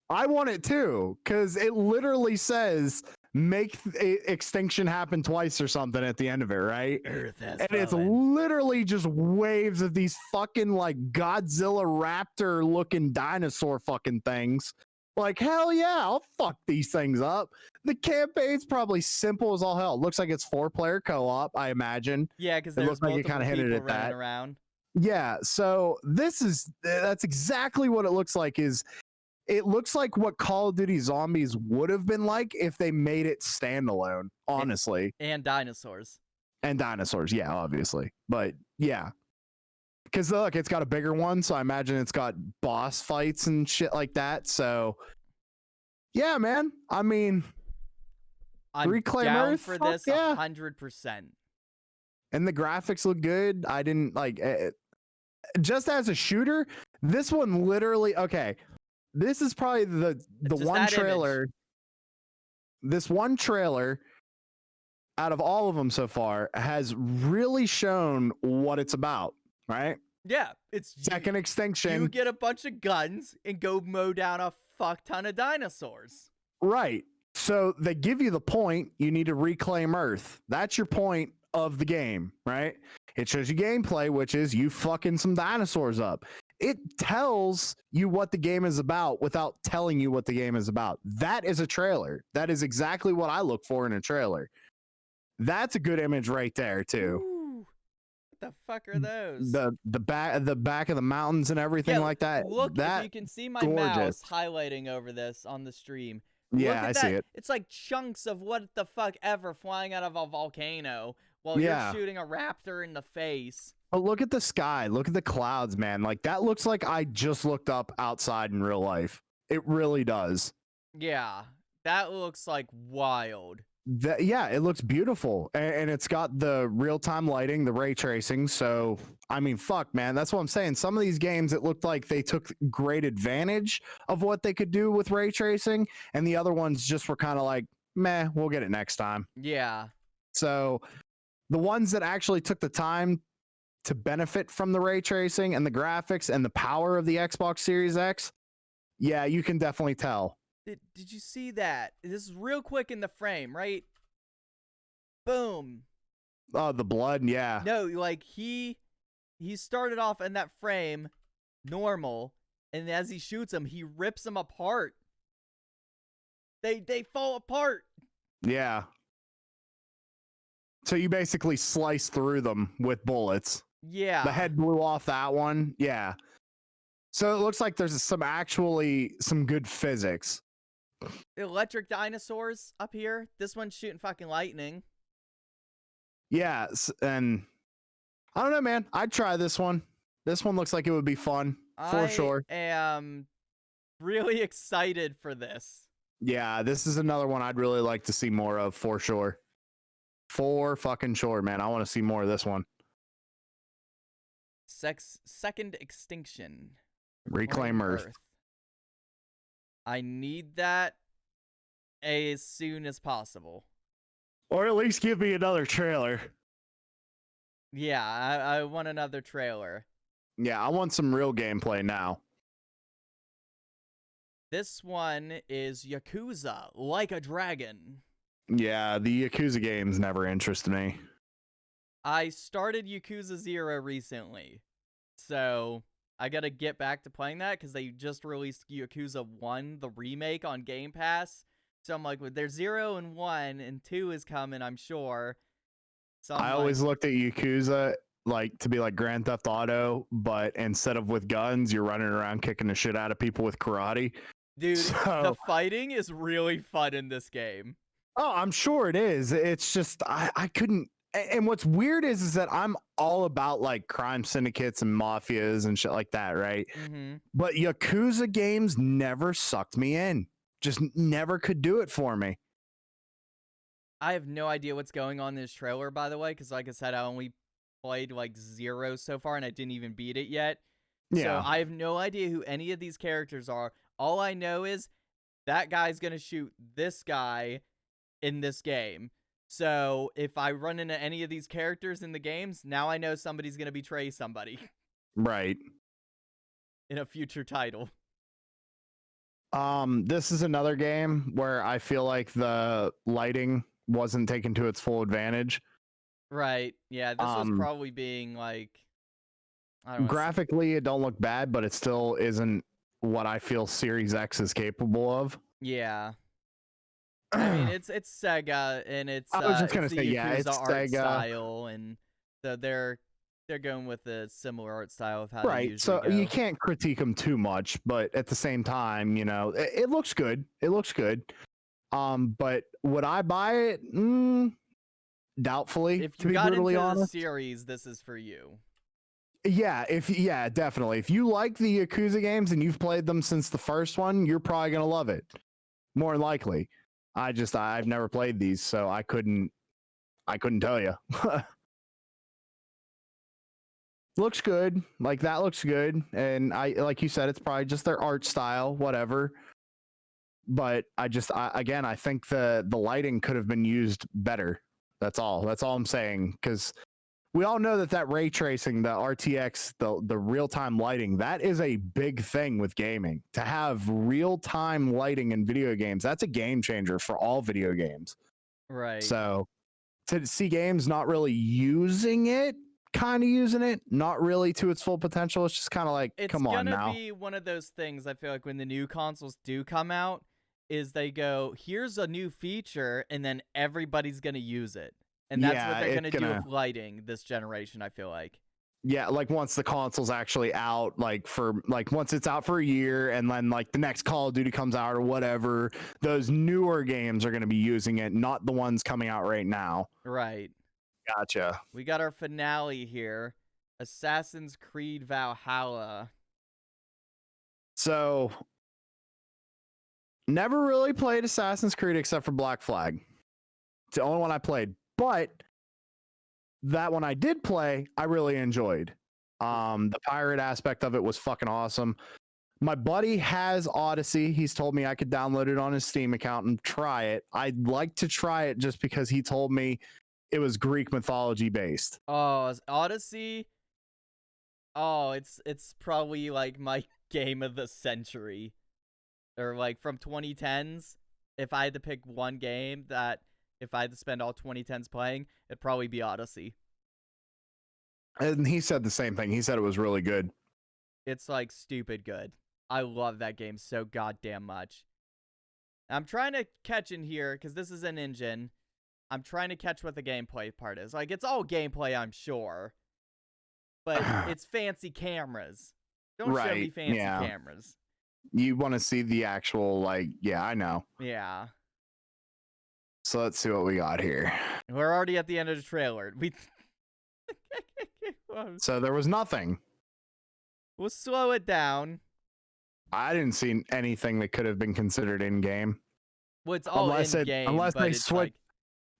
I want it too, because it literally says make extinction happen twice or something at the end of it, right? Earth has And it's fallen. literally just waves of these fucking like Godzilla raptor looking dinosaur fucking things. Like, hell yeah, I'll fuck these things up. The campaign's probably simple as all hell. It looks like it's 4-player co-op, I imagine. Yeah, because It there's looks like you multiple kinda hinted people at running that. around. Yeah, so that's exactly what it looks like. It looks like what Call of Duty Zombies would have been like if they made it standalone, honestly. And dinosaurs. And dinosaurs, yeah, obviously. But yeah. Because look, it's got a bigger one, so I imagine it's got boss fights and shit like that. So yeah, man. I mean, I'm Reclaim down Earth? for Fuck this yeah. 100%. and the graphics look good. I didn't like just as a shooter, this one literally okay. This is probably the Just one that trailer. image. This one trailer out of all of them so far has really shown what it's about, right? Yeah, it's Second Extinction. You get a bunch of guns and go mow down a fuck ton of dinosaurs. Right. So they give you the point, you need to reclaim Earth. That's your point of the game, right? It shows you gameplay, which is you fucking some dinosaurs up. It tells you what the game is about without telling you what the game is about. That is a trailer. That is exactly what I look for in a trailer. That's a good image right there too. Ooh, what the fuck are those? The back of the mountains and everything like that. Look, that if you can see my gorgeous. mouse highlighting over this on the stream. Yeah, Look at I that. see it. It's like chunks of what the fuck ever flying out of a volcano while Yeah. you're shooting a raptor in the face. But look at the sky. Look at the clouds, man. Like that looks like I just looked up outside in real life. It really does. Yeah, that looks like wild. Yeah, it looks beautiful. And it's got the real-time lighting, the ray tracing. So, I mean, fuck, man. That's what I'm saying. Some of these games, it looked like they took great advantage of what they could do with ray tracing. And the other ones just were kind of like, meh, we'll get it next time. Yeah. So, the ones that actually took the time to benefit from the ray tracing and the graphics and the power of the Xbox Series X, yeah, you can definitely tell. Did you see that? This is real quick in the frame, right? Boom. Oh, the blood, yeah. No, like he started off in that frame normal, and as he shoots him, he rips them apart. They fall apart. Yeah. So you basically slice through them with bullets. Yeah. The head blew off that one. Yeah. So it looks like there's some good physics. Electric dinosaurs up here. This one's shooting fucking lightning. Yeah, and I don't know, man. I'd try this one. This one looks like it would be fun for sure. I am really excited for this. Yeah, this is another one I'd really like to see more of for sure. For fucking sure, man. I want to see more of this one. Second Extinction. Reclaim Earth. I need that as soon as possible. Or at least give me another trailer. Yeah, I want another trailer. Yeah, I want some real gameplay now. This one is Yakuza Like a Dragon. Yeah, the Yakuza games never interested me. I started Yakuza 0 recently, so I gotta get back to playing that because they just released Yakuza 1, the remake, on Game Pass. So I'm like, well, there's 0 and 1, and 2 is coming, I'm sure. So I always looked at Yakuza like to be like Grand Theft Auto, but instead of with guns, you're running around kicking the shit out of people with karate. Dude, the So, fighting is really fun in this game. oh, I'm sure it is. It's just I couldn't. And what's weird is that I'm all about like crime syndicates and mafias and shit like that, right? Mm-hmm. But Yakuza games never sucked me in. Just never could do it for me. I have no idea what's going on in this trailer, by the way, because like I said, I only played like 0 so far, and I didn't even beat it yet. Yeah. So I have no idea who any of these characters are. All I know is that guy's gonna shoot this guy in this game. So if I run into any of these characters in the games, now I know somebody's gonna betray somebody Right. in a future title. This is another game where I feel like the lighting wasn't taken to its full advantage. Right. Yeah, this was probably being like, I don't know. Graphically, it don't look bad, but it still isn't what I feel Series X is capable of. Yeah. I mean, it's Sega, and it's I was just gonna it's say, the yeah, Yakuza it's art Sega. style, and so they're going with a similar art style of how they Right. usually So go. you can't critique them too much, but at the same time, you know, it looks good. It looks good. But would I buy it? Doubtfully. If to you be got brutally into the honest. series, this is for you. Yeah, definitely. If you like the Yakuza games and you've played them since the first one, you're probably gonna love it. More than likely. I've never played these, so I couldn't tell you. Looks good. Like that looks good. And like you said, it's probably just their art style, whatever. But I think the lighting could have been used better. That's all I'm saying. Because we all know that ray tracing, the RTX, the real-time lighting, that is a big thing with gaming. To have real-time lighting in video games, that's a game changer for all video games. Right. So to see games not really using it, kind of using it, not really to its full potential, it's just kind of like, come on now. It's gonna be one of those things, I feel like, when the new consoles do come out, is they go, here's a new feature, and then everybody's gonna use it. And that's what they're gonna do with lighting this generation, I feel like. Yeah, like once the console's actually out, once it's out for a year, and then like the next Call of Duty comes out or whatever, those newer games are gonna be using it, not the ones coming out right now. Right. Gotcha. We got our finale here, Assassin's Creed Valhalla. So, never really played Assassin's Creed except for Black Flag. It's the only one I played. But that one I did play, I really enjoyed. The pirate aspect of it was fucking awesome. My buddy has Odyssey. He's told me I could download it on his Steam account and try it. I'd like to try it just because he told me it was Greek mythology based. Oh, Odyssey. Oh, it's probably like my game of the century. Or like from 2010s. If I had to pick one game that if I had to spend all 2010s playing, it'd probably be Odyssey. And he said the same thing. He said it was really good. It's like stupid good. I love that game so goddamn much. I'm trying to catch in here because this is an engine. I'm trying to catch what the gameplay part is. Like, it's all gameplay, I'm sure. But it's fancy cameras. Don't show me fancy cameras. You want to see the actual, yeah, I know. Yeah. So let's see what we got here. We're already at the end of the trailer. So there was nothing. We'll slow it down. I didn't see anything that could have been considered in-game. Well, it's all in-game. Unless they switch.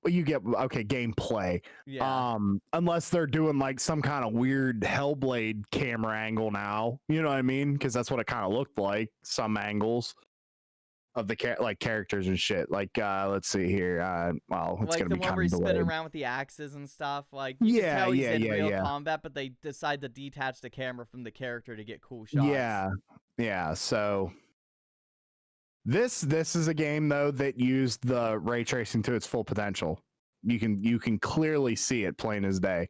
Well, you get gameplay. Yeah. Unless they're doing like some kind of weird Hellblade camera angle now. You know what I mean? Because that's what it kind of looked like. Some angles of the characters and shit. Like, let's see here. Well, it's like gonna the be one kind where of he's spinning around with the axes and stuff. Like, you can tell he's in real combat, but they decide to detach the camera from the character to get cool shots. Yeah. So this is a game though that used the ray tracing to its full potential. You can clearly see it plain as day.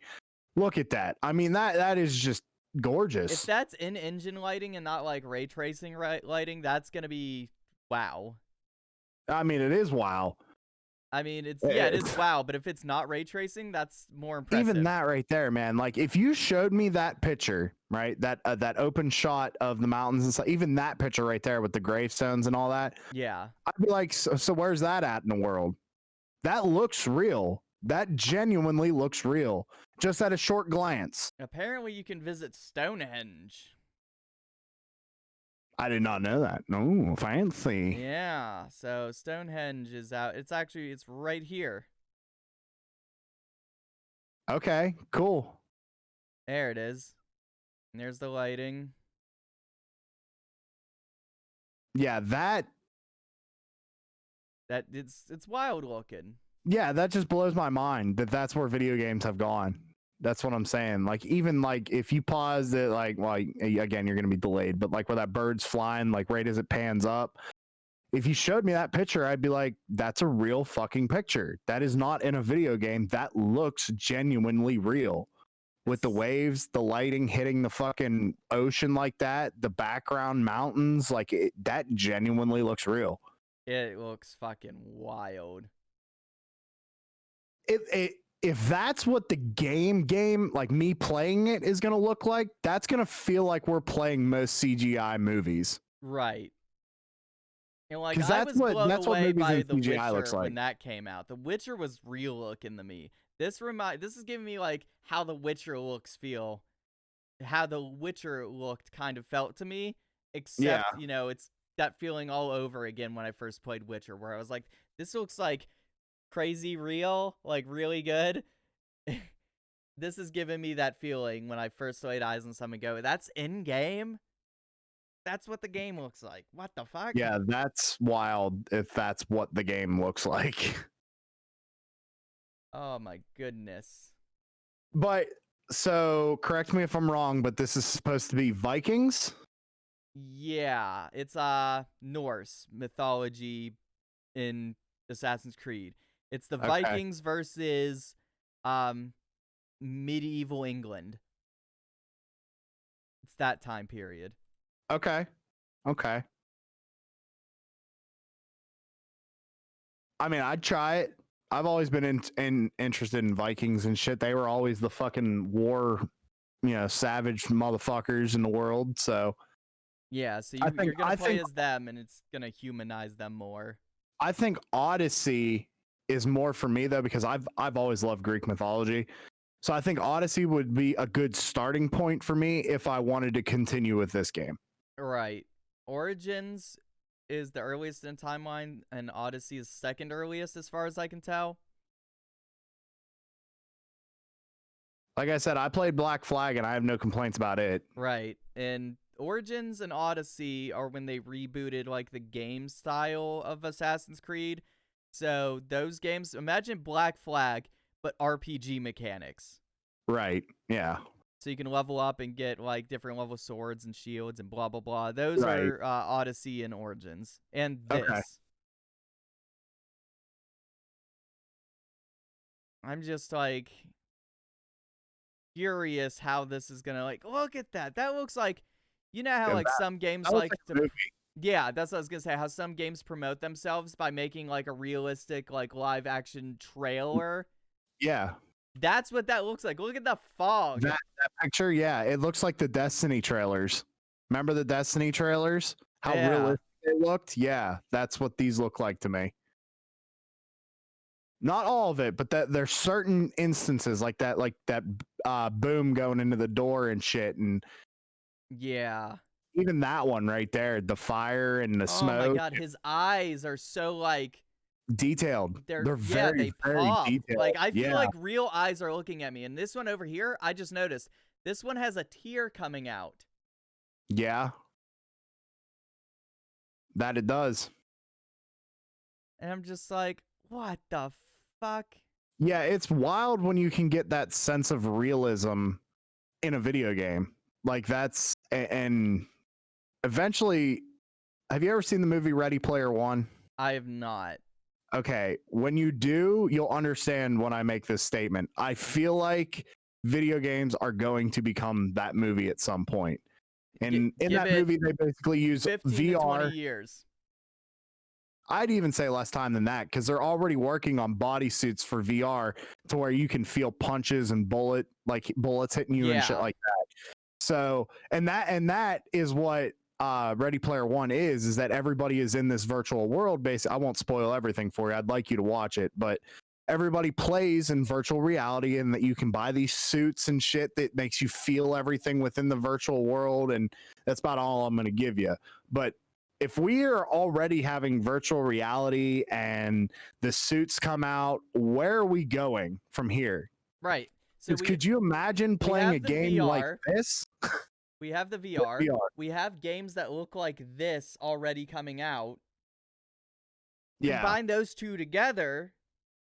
Look at that. I mean, that is just gorgeous. If that's in-engine lighting and not like ray tracing lighting, that's gonna be wow. I mean, it is wow. I mean, it is It's wow, but if it's not ray tracing, that's more impressive. even that right there, man. Like if you showed me that picture, right, that open shot of the mountains and stuff, even that picture right there with the gravestones and all that, Yeah. I'd be like, so where's that at in the world? That looks real. That genuinely looks real, just at a short glance. Apparently, you can visit Stonehenge. I did not know that. No, fancy. Yeah, so Stonehenge is out. It's right here. Okay, cool. There it is. And there's the lighting. Yeah, that It's wild looking. yeah, that just blows my mind that that's where video games have gone. That's what I'm saying. Like even like if you pause it, like well, again you're gonna be delayed, but like where that bird's flying, like right as it pans up. If you showed me that picture, I'd be like, that's a real fucking picture. That is not in a video game. That looks genuinely real. With the waves, the lighting hitting the fucking ocean like that, the background mountains, like that genuinely looks real. It looks fucking wild. If that's what the game like me playing it is gonna look like, that's gonna feel like we're playing most CGI movies. Right. And like 'Cause I was that's blown what away movies by in The CGI Witcher looks like. when that came out. The Witcher was real looking to me. This is giving me like how The Witcher how The Witcher looked kind of felt to me, except, Yeah. it's that feeling all over again when I first played Witcher, where I was like, this looks like crazy real, like really good. This is giving me that feeling when I first laid eyes on something and go, that's in game? That's what the game looks like. What the fuck? Yeah, that's wild if that's what the game looks like. Oh my goodness. But so correct me if I'm wrong, but this is supposed to be Vikings? Yeah, it's Norse mythology in Assassin's Creed. It's the Okay. Vikings versus medieval England. It's that time period. Okay. I mean, I'd try it. I've always been interested in Vikings and shit. They were always the fucking war, savage motherfuckers in the world. So Yeah, so I think- you're gonna I play think- as them, and it's gonna humanize them more. I think Odyssey is more for me though, because I've always loved Greek mythology. So I think Odyssey would be a good starting point for me if I wanted to continue with this game. Right. Origins is the earliest in timeline, and Odyssey is second earliest as far as I can tell. Like I said, I played Black Flag and I have no complaints about it. Right. And Origins and Odyssey are when they rebooted like the game style of Assassin's Creed. So those games, imagine Black Flag, but RPG mechanics. Right. Yeah. So you can level up and get like different level swords and shields and blah, blah, blah. Those Right. are Odyssey and Origins. And this. Okay. I'm just like curious how this is gonna like look at that. That looks like how Yeah, like some games that looks like like a to movie. yeah, that's what I was gonna say. How some games promote themselves by making like a realistic like live action trailer. Yeah. That's what that looks like. Look at the fog. That picture, yeah, it looks like the Destiny trailers. Remember the Destiny trailers? How Yeah. realistic they looked? Yeah, that's what these look like to me. Not all of it, but there's certain instances like that boom going into the door and shit, and Yeah. even that one right there, the fire and the Oh smoke. my god, his eyes are so like Detailed. they're very, they very pop. detailed. Like I feel Yeah. like real eyes are looking at me. And this one over here, I just noticed this one has a tear coming out. Yeah. That it does. And I'm just like, what the fuck? Yeah, it's wild when you can get that sense of realism in a video game. Like that's and eventually, have you ever seen the movie Ready Player One? I have not. Okay, when you do, you'll understand when I make this statement. I feel like video games are going to become that movie at some point. And in give that it movie, they basically use 15 to VR. 20 years. I'd even say less time than that because they're already working on bodysuits for VR to where you can feel punches and bullets hitting you and shit Yeah. like that. So, and that is what Ready Player One is that everybody is in this virtual world. Basically, I won't spoil everything for you. I'd like you to watch it, but everybody plays in virtual reality, and that you can buy these suits and shit that makes you feel everything within the virtual world. And that's about all I'm going to give you. But if we are already having virtual reality and the suits come out, where are we going from here? Right. So Could you imagine playing a game VR. like this? We have the VR. We have games that look like this already coming out. Yeah. Combine those two together.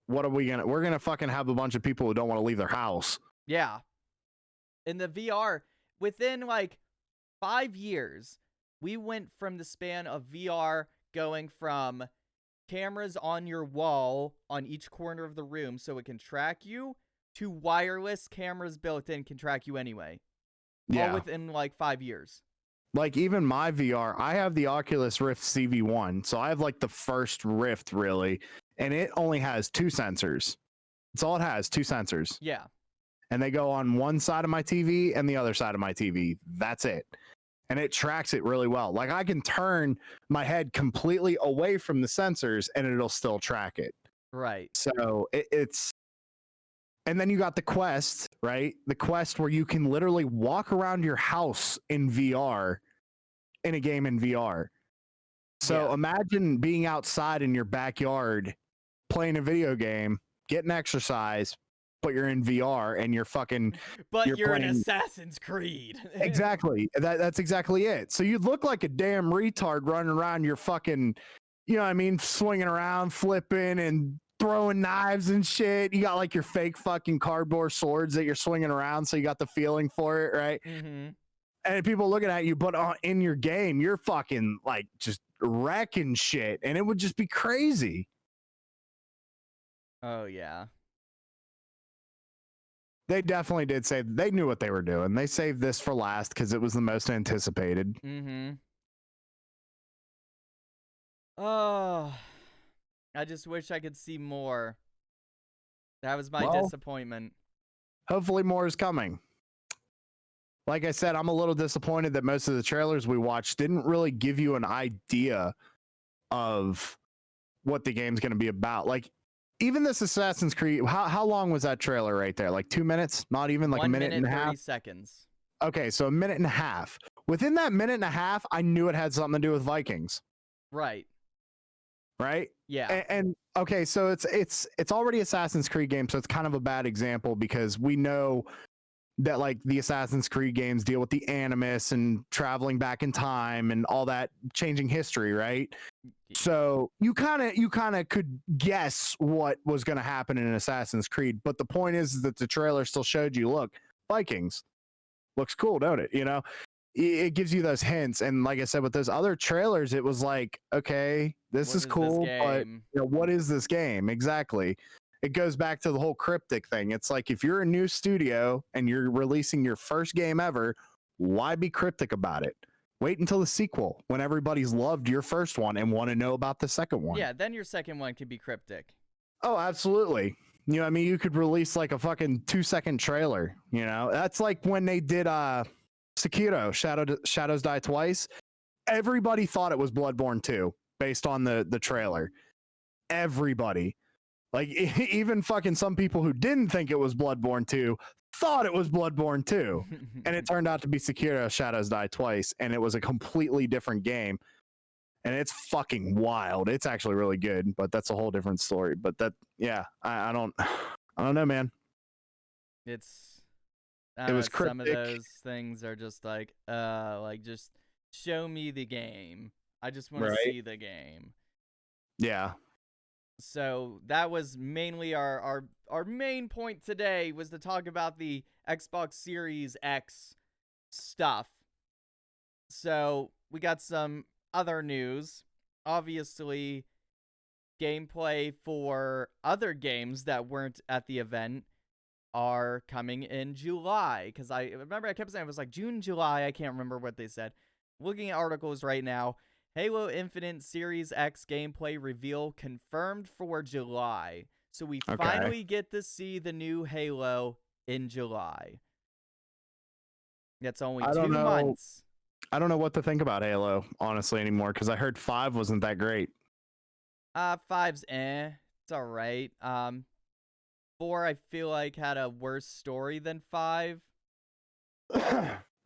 What are we gonna? We're gonna fucking have a bunch of people who don't want to leave their house. Yeah. In the VR, within like 5 years, we went from the span of VR going from cameras on your wall on each corner of the room so it can track you to wireless cameras built in can track you anyway. Yeah. All within like 5 years. Like even my VR, I have the Oculus Rift CV1. So I have like the first Rift really, and it only has 2 sensors. That's all it has, 2 sensors. Yeah. And they go on one side of my TV and the other side of my TV. That's it. And it tracks it really well. Like I can turn my head completely away from the sensors and it'll still track it. Right. So it's, and then you got the Quest, right? The Quest where you can literally walk around your house in VR, in a game in VR. So imagine being outside in your backyard, playing a video game, getting exercise, but you're in VR and you're fucking. But you're in Assassin's Creed. Exactly. That's exactly it. So you look like a damn retard running around your fucking, you know what I mean, swinging around, flipping and throwing knives and shit. You got like your fake fucking cardboard swords that you're swinging around, so you got the feeling for it, right? Mm-hmm. And people looking at you, but in your game, you're fucking like just wrecking shit, and it would just be crazy. Oh yeah. They definitely did say they knew what they were doing. They saved this for last because it was the most anticipated. Mm-hmm. Oh, I just wish I could see more. That was my disappointment. Hopefully more is coming. Like I said, I'm a little disappointed that most of the trailers we watched didn't really give you an idea of what the game's going to be about. Like even this Assassin's Creed, how long was that trailer right there? Like 2 minutes? Not even like 1 a minute and a 30 half? seconds. Okay, so a minute and a half. Within that minute and a half, I knew it had something to do with Vikings. Right. Right? Yeah. And okay, so it's already Assassin's Creed game, so it's kind of a bad example because we know that like the Assassin's Creed games deal with the Animus and traveling back in time and all that, changing history, right? So you kind of could guess what was going to happen in Assassin's Creed, but the point is that the trailer still showed you, look, Vikings. Looks cool, don't it? You know, it gives you those hints. And like I said, with those other trailers, it was like, okay, this is cool, but you know, what is this game? Exactly. It goes back to the whole cryptic thing. It's like, if you're a new studio and you're releasing your first game ever, why be cryptic about it? Wait until the sequel when everybody's loved your first one and want to know about the second one. Yeah, then your second one could be cryptic. Oh, absolutely. You know what I mean? You could release like a fucking 2-second trailer, you know? That's like when they did Sekiro, Shadows Die Twice. Everybody thought it was Bloodborne 2 based on the trailer. Everybody. Like even fucking some people who didn't think it was Bloodborne 2 thought it was Bloodborne 2. And it turned out to be Sekiro, Shadows Die Twice, and it was a completely different game. And it's fucking wild. It's actually really good, but that's a whole different story. But that, yeah, I don't know, man. It was cryptic. Some of those things are just like just show me the game. I just want to see the game. Yeah. So that was mainly our main point today, was to talk about the Xbox Series X stuff. So we got some other news. Obviously, gameplay for other games that weren't at the event are coming in July. Because I remember I kept saying it was like June, July. I can't remember what they said. Looking at articles right now, Halo Infinite Series X gameplay reveal confirmed for July. So we finally get to see the new Halo in July. That's only 2 months. I don't know what to think about Halo, honestly, anymore, because I heard 5 wasn't that great. 5's it's all right. 4, I feel like, had a worse story than 5.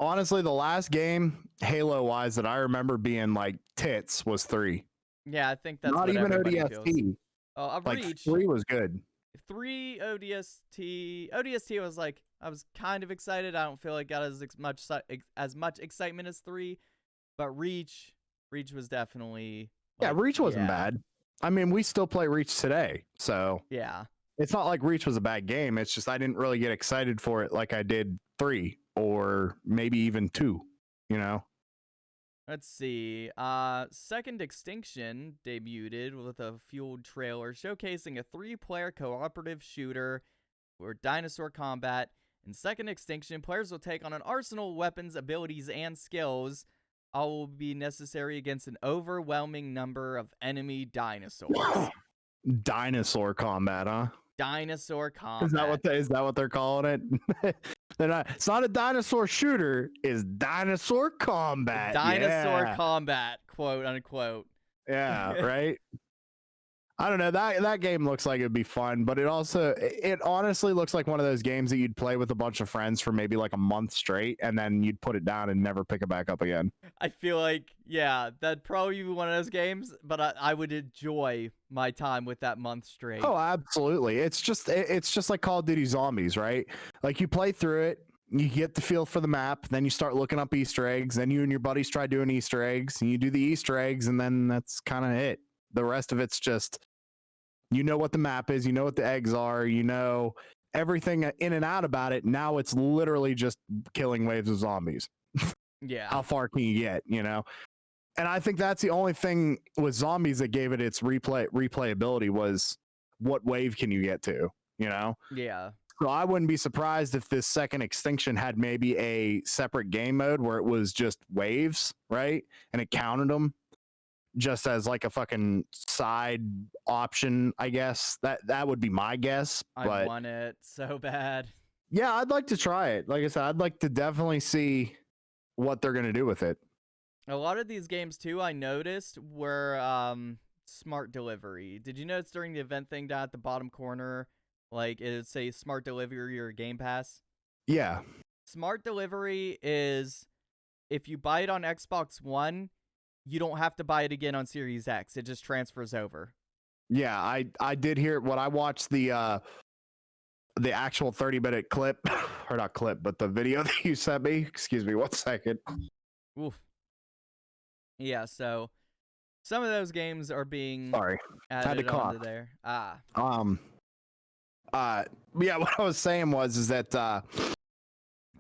Honestly, the last game, Halo-wise, that I remember being like tits was 3. Yeah, I think that's not what even everybody ODST. feels. Oh, Like Reach. 3 was good. 3 ODST. ODST was like, I was kind of excited. I don't feel like got as much excitement as 3, but Reach was definitely like, yeah, Reach wasn't bad. I mean, we still play Reach today, so yeah. It's not like Reach was a bad game. It's just I didn't really get excited for it like I did 3 or maybe even 2, you know? Let's see. Second Extinction debuted with a fueled trailer showcasing a 3-player cooperative shooter where dinosaur combat. In Second Extinction, players will take on an arsenal of weapons, abilities, and skills. All will be necessary against an overwhelming number of enemy dinosaurs. Dinosaur combat, huh? Dinosaur combat. Is that what they're calling it? It's not a dinosaur shooter. It's dinosaur combat. Dinosaur combat, quote unquote. Yeah, right. I don't know. That game looks like it'd be fun, but it honestly looks like one of those games that you'd play with a bunch of friends for maybe like a month straight, and then you'd put it down and never pick it back up again. I feel like, yeah, that'd probably be one of those games, but I would enjoy my time with that month straight. Oh, absolutely. It's just like Call of Duty Zombies, right? Like you play through it, you get the feel for the map, then you start looking up Easter eggs, then you and your buddies try doing Easter eggs, and you do the Easter eggs, and then that's kind of it. The rest of it's just, you know what the map is, you know what the eggs are, you know everything in and out about it. Now it's literally just killing waves of zombies. Yeah. How far can you get, you know? And I think that's the only thing with zombies that gave it its replayability was what wave can you get to, you know? Yeah. So I wouldn't be surprised if this Second Extinction had maybe a separate game mode where it was just waves, right? And it counted them just as like a fucking side option, I guess. That would be my guess. I want it so bad. Yeah, I'd like to try it. Like I said, I'd like to definitely see what they're going to do with it. A lot of these games, too, I noticed were smart delivery. Did you notice during the event thing down at the bottom corner, like it would say smart delivery or Game Pass? Yeah. Smart delivery is if you buy it on Xbox One, you don't have to buy it again on Series X. It just transfers over. Yeah, I did hear when I watched the actual 30-minute clip, or not clip, but the video that you sent me. Excuse me, 1 second. Oof. Yeah, so some of those games are being added onto there. Yeah, what I was saying is that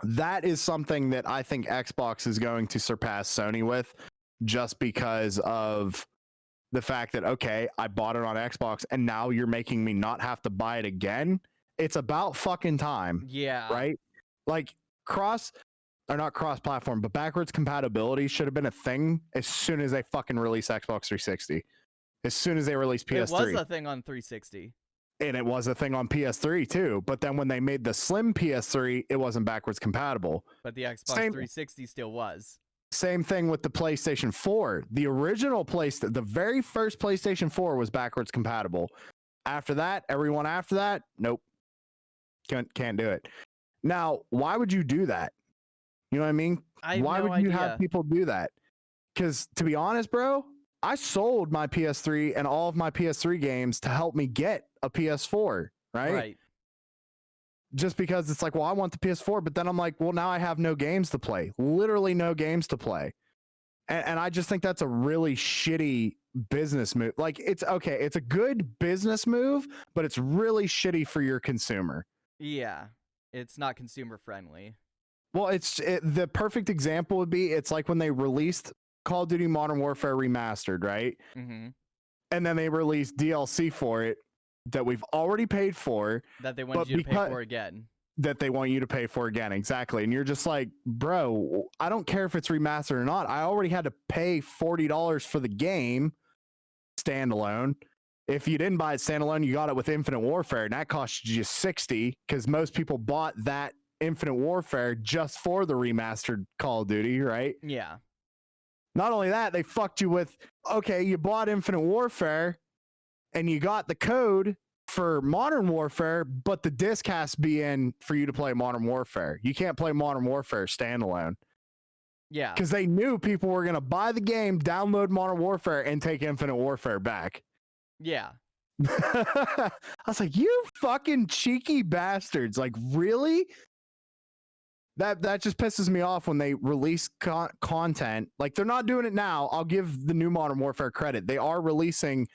that is something that I think Xbox is going to surpass Sony with, just because of the fact that, okay, I bought it on Xbox and now you're making me not have to buy it again. It's about fucking time. Yeah. Right? Like not cross-platform, but backwards compatibility should have been a thing as soon as they fucking release Xbox 360. As soon as they released PS3. It was a thing on 360. And it was a thing on PS3 too. But then when they made the slim PS3, it wasn't backwards compatible. But the Xbox 360 still was. Same thing with the PlayStation 4. The original the very first PlayStation 4 was backwards compatible. After that, everyone after that, nope. Can't do it. Now, why would you do that? You know what I mean? Why would you have people do that? Because to be honest, bro, I sold my PS3 and all of my PS3 games to help me get a PS4, right? Right. Just because it's like, well, I want the PS4, but then I'm like, well, now I have no games to play. Literally no games to play. And I just think that's a really shitty business move. Like, it's okay, it's a good business move, but it's really shitty for your consumer. Yeah. It's not consumer friendly. Well, the perfect example would be, it's like when they released Call of Duty Modern Warfare Remastered, right? Mm-hmm. And then they released DLC for it that we've already paid for. That they wanted you to pay for again. that they want you to pay for again. Exactly. And you're just like, bro, I don't care if it's remastered or not. I already had to pay $40 for the game standalone. If you didn't buy it standalone, you got it with Infinite Warfare, and that cost you $60 because most people bought that Infinite Warfare just for the remastered Call of Duty, right? Yeah. Not only that, they fucked you with, okay, you bought Infinite Warfare and you got the code for Modern Warfare, but the disc has to be in for you to play Modern Warfare. You can't play Modern Warfare standalone. Yeah. Because they knew people were going to buy the game, download Modern Warfare, and take Infinite Warfare back. Yeah. I was like, you fucking cheeky bastards. Like, really? That just pisses me off when they release content. Like, they're not doing it now. I'll give the new Modern Warfare credit. They are releasing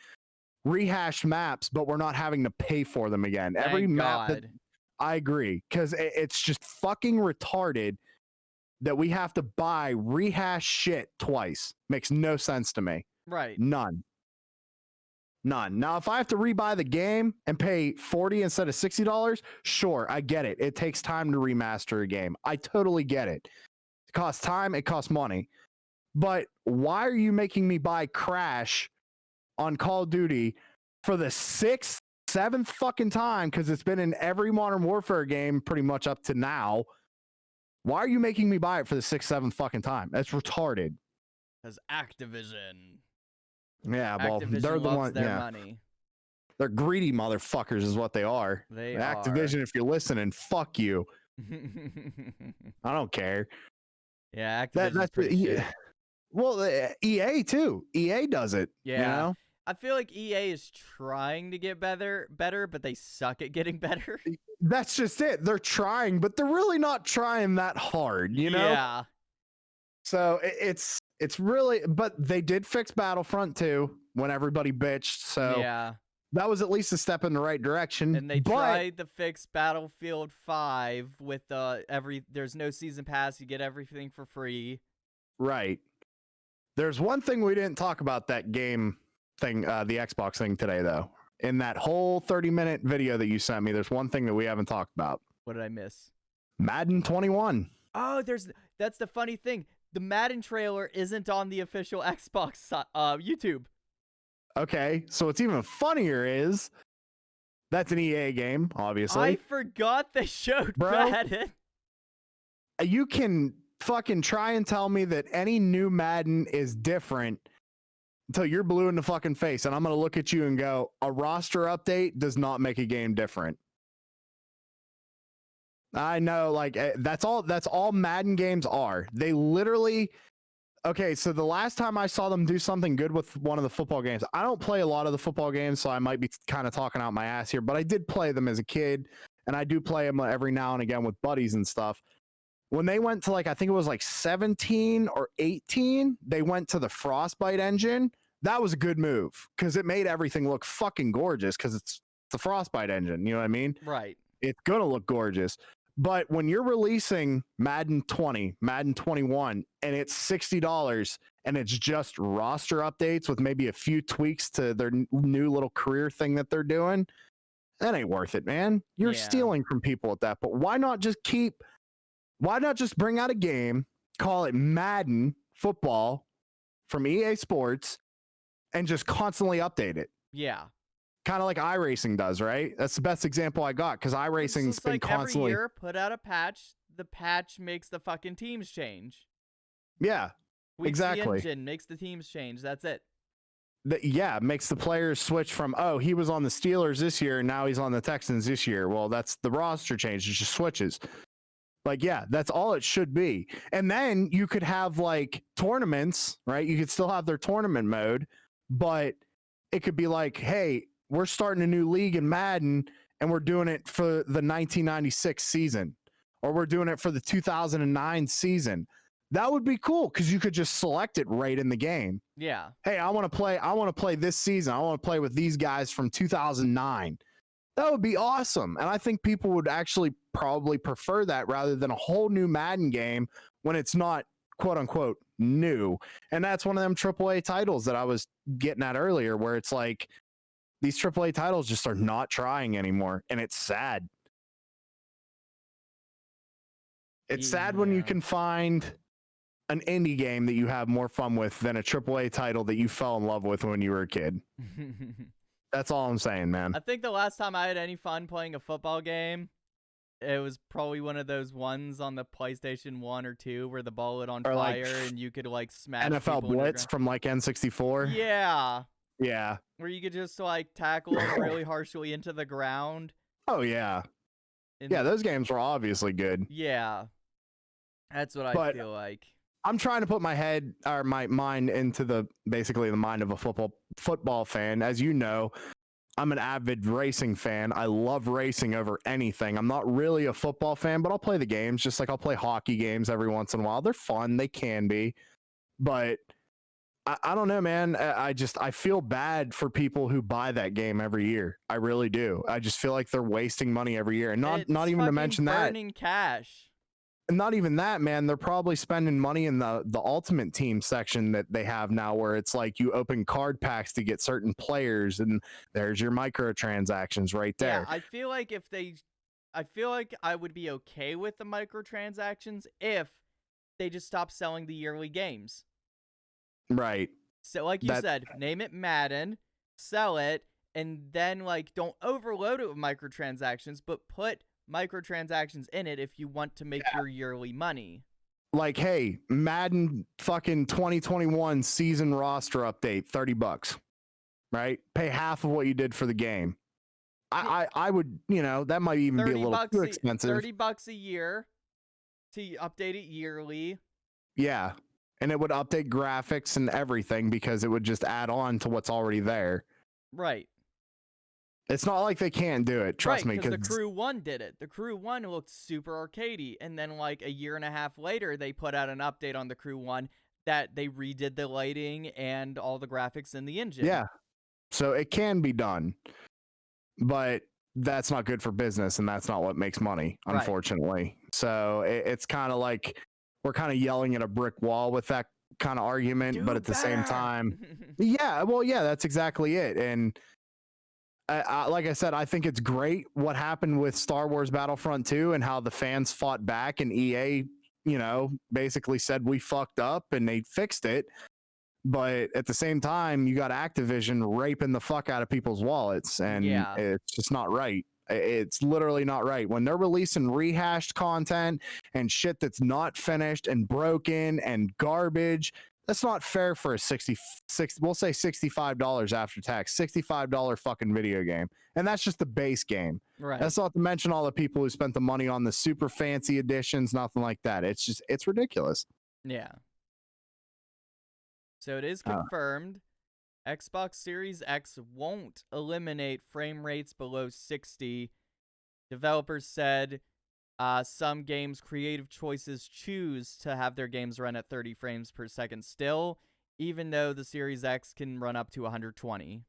rehashed maps, but we're not having to pay for them again. Every map that I agree, because it's just fucking retarded that we have to buy rehashed shit twice. Makes no sense to me. Right. None. Now, if I have to rebuy the game and pay $40 instead of $60, sure, I get it. It takes time to remaster a game. I totally get it. It costs time, it costs money. But why are you making me buy Crash on Call of Duty for the 6th, 7th fucking time? Because it's been in every Modern Warfare game pretty much up to now. Why are you making me buy it for the 6th, 7th fucking time? That's retarded. Because Activision. Yeah, well, Activision they're the loves one. their Yeah, money. they're greedy motherfuckers, is what they are. Activision, if you're listening, fuck you. I don't care. Yeah, Activision's pretty shit. Well, EA too. EA does it. Yeah. You know? I feel like EA is trying to get better, but they suck at getting better. That's just it. They're trying, but they're really not trying that hard, you know? Yeah. So it's really, but they did fix Battlefront 2 when everybody bitched. So yeah, that was at least a step in the right direction. And they tried to fix Battlefield 5 with there's no season pass, you get everything for free. Right. There's one thing we didn't talk about that game thing, the Xbox thing today, though. In that whole 30-minute video that you sent me, there's one thing that we haven't talked about. What did I miss? Madden 21. Oh, that's the funny thing. The Madden trailer isn't on the official Xbox YouTube. Okay, so what's even funnier is that's an EA game, obviously. I forgot they showed Madden. You can fucking try and tell me that any new Madden is different until you're blue in the fucking face, and I'm going to look at you and go, a roster update does not make a game different. I know, like, that's all Madden games are. They literally, okay, so the last time I saw them do something good with one of the football games, I don't play a lot of the football games, so I might be kind of talking out my ass here, but I did play them as a kid, and I do play them every now and again with buddies and stuff. When they went to, like, I think it was like 17 or 18, they went to the Frostbite engine. That was a good move because it made everything look fucking gorgeous because it's the Frostbite engine. You know what I mean? Right. It's going to look gorgeous. But when you're releasing Madden 20, Madden 21, and it's $60 and it's just roster updates with maybe a few tweaks to their new little career thing that they're doing, that ain't worth it, man. You're stealing from people at that. But why not just bring out a game, call it Madden Football from EA Sports, and just constantly update it? Yeah. Kind of like iRacing does, right? That's the best example I got because iRacing's been constantly. Every year, put out a patch. The patch makes the fucking teams change. Yeah, exactly. The engine makes the teams change. That's it. Makes the players switch from, oh, he was on the Steelers this year and now he's on the Texans this year. Well, that's the roster change. It just switches. Like, yeah, that's all it should be. And then you could have like tournaments, right? You could still have their tournament mode, but it could be like, hey, we're starting a new league in Madden and we're doing it for the 1996 season, or we're doing it for the 2009 season. That would be cool because you could just select it right in the game. Yeah. Hey, I want to play this season. I want to play with these guys from 2009. That would be awesome. And I think people would actually probably prefer that rather than a whole new Madden game when it's not quote unquote new. And that's one of them AAA titles that I was getting at earlier, where it's like, these AAA titles just are not trying anymore, and it's sad. It's sad when you Yeah. can find an indie game that you have more fun with than a AAA title that you fell in love with when you were a kid. That's all I'm saying, man. I think the last time I had any fun playing a football game, it was probably one of those ones on the PlayStation 1 or 2 where the ball lit on Or like fire and you could like smash NFL people into the Blitz ground. from like N64. Yeah. Yeah. Where you could just like tackle them really harshly into the ground. Oh yeah. And Yeah, those games were obviously good. yeah. That's what I But feel like. I'm trying to put my head or my mind into basically the mind of a football fan. As you know, I'm an avid racing fan. I love racing over anything. I'm not really a football fan, but I'll play the games just like I'll play hockey games every once in a while. They're fun. They can be. But I don't know, man. I feel bad for people who buy that game every year. I really do. I just feel like they're wasting money every year. And not even to mention that. Burning cash. And not even that, man. They're probably spending money in the Ultimate Team section that they have now, where it's like you open card packs to get certain players, and there's your microtransactions right there. Yeah, I feel like I would be okay with the microtransactions if they just stopped selling the yearly games. Right. So like you said, name it Madden, sell it, and then like don't overload it with microtransactions, but put microtransactions in it if you want to make your yearly money. Like, hey, Madden fucking 2021 season roster update, $30, right? Pay half of what you did for the game. I would, that might even be a little too expensive. $30 a year to update it yearly. Yeah. And it would update graphics and everything because it would just add on to what's already there. Right. It's not like they can't do it. Trust me. Because the Crew 1 did it. The Crew 1 looked super arcadey. And then like a year and a half later, they put out an update on the Crew 1 that they redid the lighting and all the graphics in the engine. Yeah. So it can be done. But that's not good for business, and that's not what makes money, unfortunately. Right. So it's kind of like we're kind of yelling at a brick wall with that kind of argument, but at the same time, that's exactly it. And like I said, I think it's great what happened with Star Wars Battlefront 2 and how the fans fought back, and EA, basically said we fucked up and they fixed it. But at the same time, you got Activision raping the fuck out of people's wallets, and it's just not right. It's literally not right. When they're releasing rehashed content and shit that's not finished and broken and garbage, that's not fair for a we'll say $65 after tax, $65 fucking video game. And that's just the base game. Right. That's not to mention all the people who spent the money on the super fancy editions, nothing like that. It's ridiculous. Yeah. So it is confirmed. Xbox Series X won't eliminate frame rates below 60. Developers said some games' creative choices choose to have their games run at 30 frames per second still, even though the Series X can run up to 120.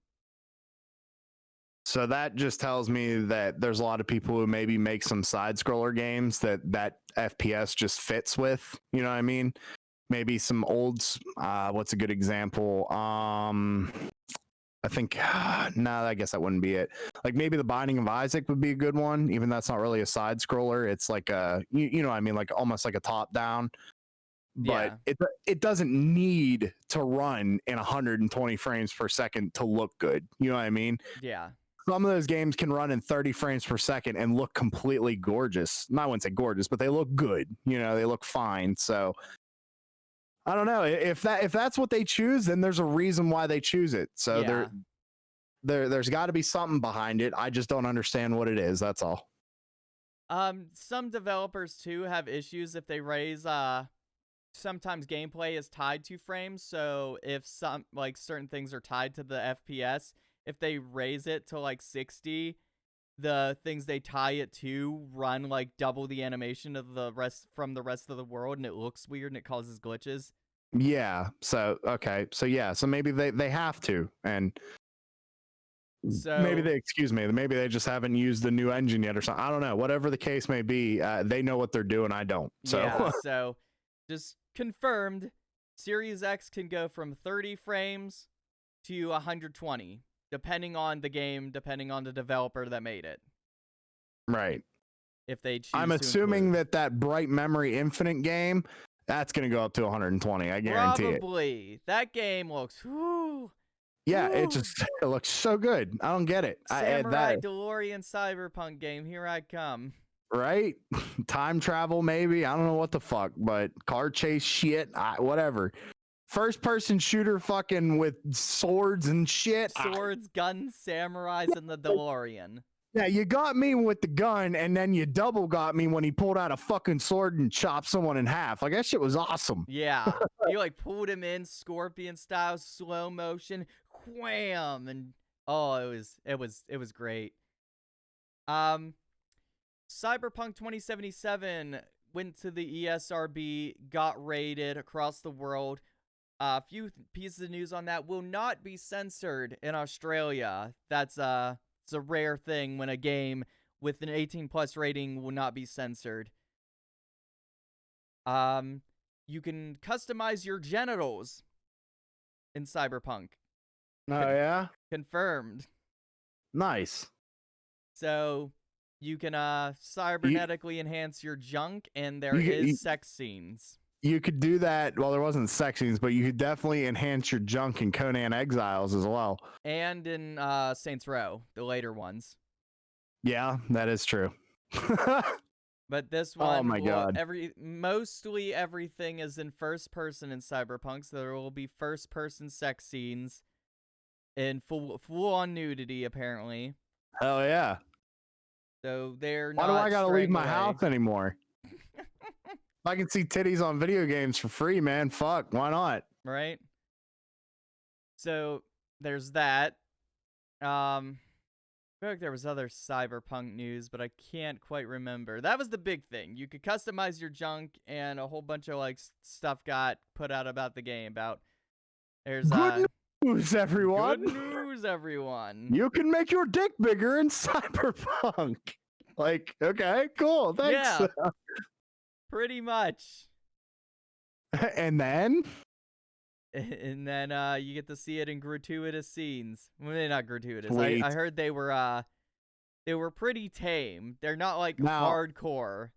So that just tells me that there's a lot of people who maybe make some side-scroller games that FPS just fits with. You know what I mean? Maybe some olds. What's a good example? I think, no, I guess that wouldn't be it. Like maybe The Binding of Isaac would be a good one, even though that's not really a side scroller. It's like you know what I mean? Like almost like a top down. But it doesn't need to run in 120 frames per second to look good. You know what I mean? Yeah. Some of those games can run in 30 frames per second and look completely gorgeous. I wouldn't say gorgeous, but they look good. They look fine. So I don't know if that's what they choose, then there's a reason why they choose it. So there's got to be something behind it. I just don't understand what it is. That's all. Some developers too have issues if they raise sometimes gameplay is tied to frames. So if some like certain things are tied to the FPS, if they raise it to like 60, the things they tie it to run like double the animation of the rest of the world, and it looks weird and it causes glitches. Yeah. So okay. So yeah. So maybe they have to, and so maybe maybe they just haven't used the new engine yet or something. I don't know. Whatever the case may be, they know what they're doing. I don't. So yeah. So just confirmed, Series X can go from 30 frames to 120. Depending on the game, depending on the developer that made it. Right. if they choose. I'm assuming that Bright Memory Infinite game, that's going to go up to 120. I guarantee it. Probably. That game looks. Whoo, Yeah, woo. it looks so good. I don't get it. Samurai DeLorean Cyberpunk game. Here I come. Right? Time travel, maybe. I don't know what the fuck, but car chase shit, whatever. First person shooter fucking with swords and shit. Swords, guns, samurais, and the DeLorean. Yeah, you got me with the gun, and then you double got me when he pulled out a fucking sword and chopped someone in half. Like, that shit was awesome. Yeah. You, like, pulled him in Scorpion style, slow motion, wham! And, oh, it was great. Cyberpunk 2077 went to the ESRB, got rated across the world. A few pieces of news on that. Will not be censored in Australia. That's it's a rare thing when a game with an 18+ rating will not be censored. You can customize your genitals in Cyberpunk. Oh, yeah? Confirmed. Nice. So you can cybernetically enhance your junk, and there is sex scenes. You could do that. Well, there wasn't sex scenes, but you could definitely enhance your junk in Conan Exiles as well. And in Saints Row, the later ones. Yeah, that is true. But this one, oh my God. Mostly everything is in first person in Cyberpunk, so there will be first person sex scenes in full on nudity, apparently. Hell yeah. So they're Why not do I gotta leave my away. house anymore? If I can see titties on video games for free, man, fuck, why not? Right? So there's that. I feel like there was other Cyberpunk news, but I can't quite remember. That was the big thing. You could customize your junk, and a whole bunch of like stuff got put out about the game. There's good news, everyone. Good news, everyone. You can make your dick bigger in Cyberpunk. Like, okay, cool, thanks. Yeah. Pretty much. And then you get to see it in gratuitous scenes. Well, they're not gratuitous. Sweet. I heard they were pretty tame. They're not like hardcore.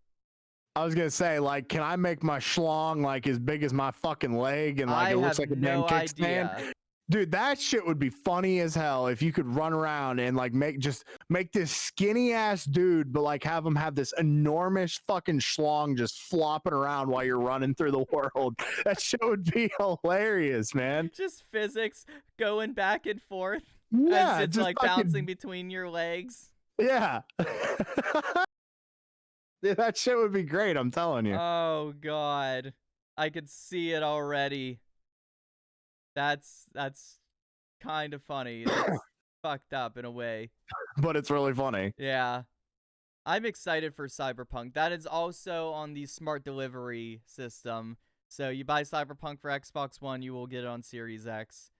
I was gonna say, like, can I make my schlong like as big as my fucking leg and like it looks like a damn kickstand? Dude, that shit would be funny as hell if you could run around and like make this skinny ass dude, but like have him have this enormous fucking schlong just flopping around while you're running through the world. That shit would be hilarious, man. Just physics going back and forth. Yeah, as it's just like bouncing between your legs. Yeah. Dude, that shit would be great, I'm telling you. Oh God, I could see it already. That's kind of funny. It's fucked up in a way. But it's really funny. Yeah. I'm excited for Cyberpunk. That is also on the smart delivery system. So you buy Cyberpunk for Xbox One, you will get it on Series X.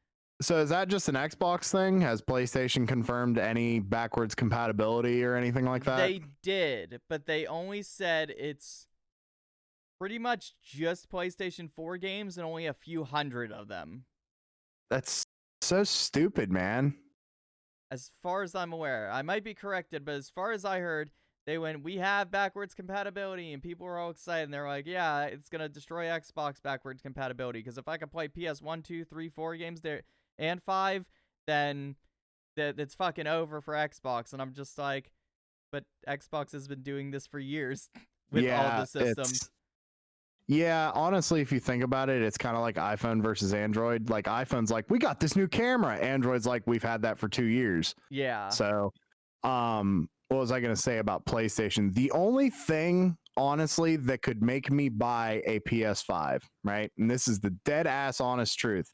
So is that just an Xbox thing? Has PlayStation confirmed any backwards compatibility or anything like that? They did, but they only said it's pretty much just PlayStation 4 games and only a few hundred of them. That's so stupid, man. As far as I'm aware, I might be corrected, but as far as I heard, they went, we have backwards compatibility, and people were all excited, and they're like, yeah, it's going to destroy Xbox backwards compatibility, because if I can play PS 1, 2, 3, 4 games there, and 5, then it's fucking over for Xbox, and I'm just like, but Xbox has been doing this for years with all the systems. Yeah, honestly, if you think about it, it's kind of like iPhone versus Android. Like, iPhone's like, we got this new camera. Android's like, we've had that for 2 years. Yeah. So, what was I going to say about PlayStation? The only thing, honestly, that could make me buy a PS5, right? And this is the dead ass honest truth.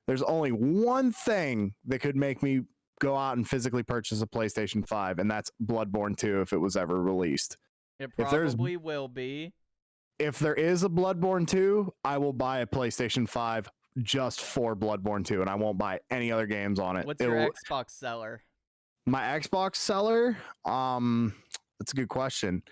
There's only one thing that could make me go out and physically purchase a PlayStation 5, and that's Bloodborne 2 if it was ever released. It probably will be. If there is a Bloodborne 2, I will buy a PlayStation 5 just for Bloodborne 2, and I won't buy any other games on it. What's your Xbox seller? My Xbox seller? That's a good question.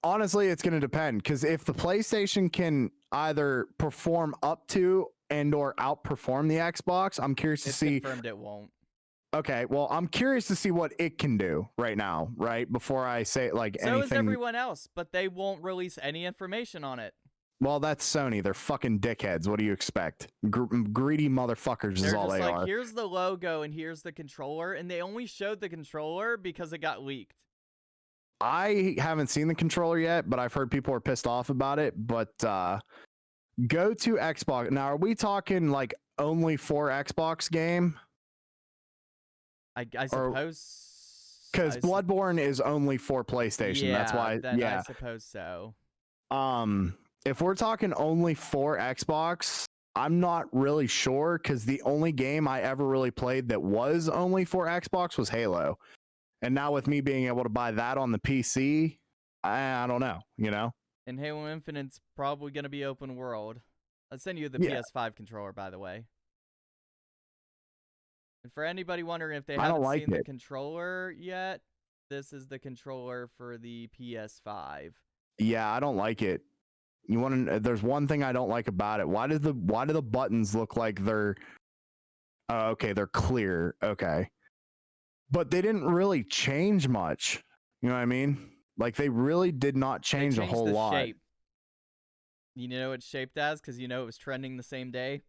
Honestly, it's going to depend, because if the PlayStation can either perform up to and or outperform the Xbox, I'm curious to see. Confirmed it won't. Okay, well, I'm curious to see what it can do right now, right? Before I say like So anything. is everyone else, but they won't release any information on it. Well, that's Sony. They're fucking dickheads. What do you expect? Greedy motherfuckers is They're all just they like, are. here's the logo and here's the controller, and they only showed the controller because it got leaked. I haven't seen the controller yet, but I've heard people are pissed off about it. But go to Xbox. Now, are we talking like only for Xbox game? I suppose. Because Bloodborne is only for PlayStation. Yeah, that's why. then Yeah. I suppose so. If we're talking only for Xbox, I'm not really sure because the only game I ever really played that was only for Xbox was Halo. And now with me being able to buy that on the PC, I don't know, you know? And Halo Infinite's probably going to be open world. I'll send you the PS5 controller, by the way. And for anybody wondering if they haven't seen the controller yet, this is the controller for the PS5. Yeah, I don't like it. You want to? There's one thing I don't like about it. Why do the buttons look like they're? Oh, okay, they're clear. Okay, but they didn't really change much. You know what I mean? Like they really did not change a whole lot. Shape. You know it's shaped as because you know it was trending the same day.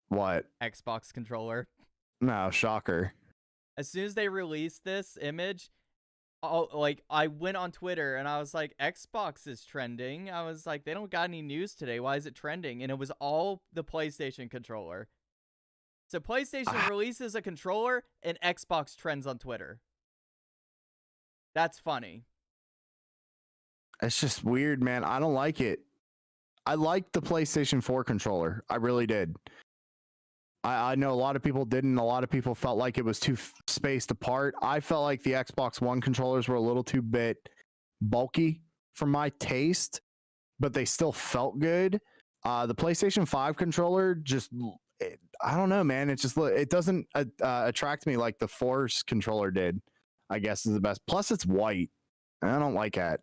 What? Xbox controller. No, shocker. As soon as they released this image, like I went on Twitter and I was like, Xbox is trending. I was like, they don't got any news today. Why is it trending? And it was all the PlayStation controller. So PlayStation releases a controller and Xbox trends on Twitter. That's funny. It's just weird, man. I don't like it. I liked the PlayStation 4 controller. I really did. I know a lot of people didn't. A lot of people felt like it was too spaced apart. I felt like the Xbox One controllers were a little too bit bulky for my taste, but they still felt good. The PlayStation 5 controller just, I don't know, man. It doesn't attract me like the Force controller did, I guess is the best. Plus, it's white. I don't like that.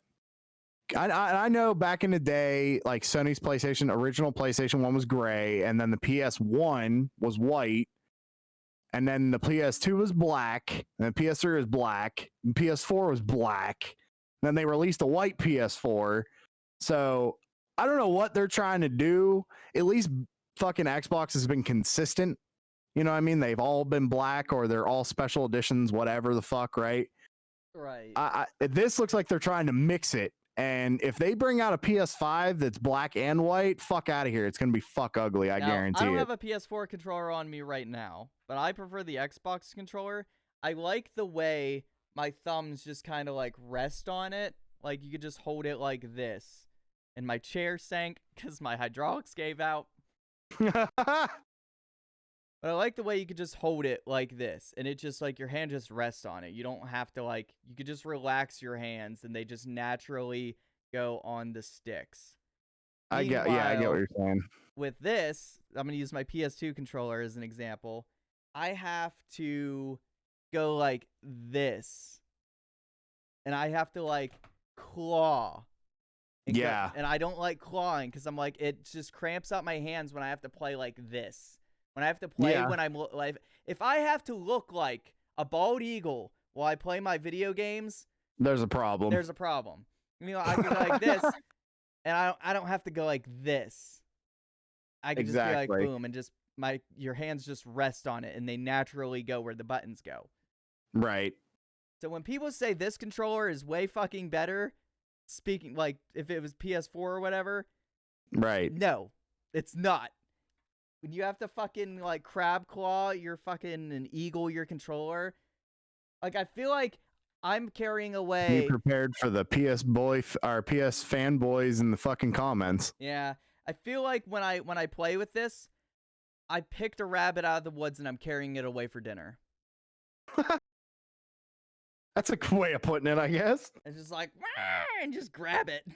I know back in the day, like Sony's original PlayStation 1 was gray, and then the PS1 was white, and then the PS2 was black, and the PS3 was black, and PS4 was black. Then they released a white PS4. So I don't know what they're trying to do. At least fucking Xbox has been consistent. You know what I mean? They've all been black or they're all special editions, whatever the fuck, right? Right. This looks like they're trying to mix it. And if they bring out a PS5 that's black and white, fuck out of here. It's going to be fuck ugly, I guarantee it. I don't have a PS4 controller on me right now, but I prefer the Xbox controller. I like the way my thumbs just kind of like rest on it. Like you could just hold it like this. And my chair sank because my hydraulics gave out. But I like the way you could just hold it like this, and it just, like, your hand just rests on it. You don't have to, like, you could just relax your hands, and they just naturally go on the sticks. I get what you're saying. With this, I'm going to use my PS2 controller as an example. I have to go like this, and I have to, like, claw. And I don't like clawing, because I'm like, it just cramps up my hands when I have to play like this. When I have to play when I'm like, if I have to look like a bald eagle while I play my video games, there's a problem. You know, I can go like this, and I don't have to go like this. I can just be like boom, and just your hands just rest on it, and they naturally go where the buttons go. Right. So when people say this controller is way fucking better, speaking like if it was PS4 or whatever, right? No, it's not. When you have to fucking, like, crab claw your fucking an eagle your controller, like, I feel like I'm carrying away. Be prepared for the PS fanboys in the fucking comments. Yeah, I feel like when I play with this, I picked a rabbit out of the woods and I'm carrying it away for dinner. That's a good way of putting it, I guess. It's just like, and just grab it.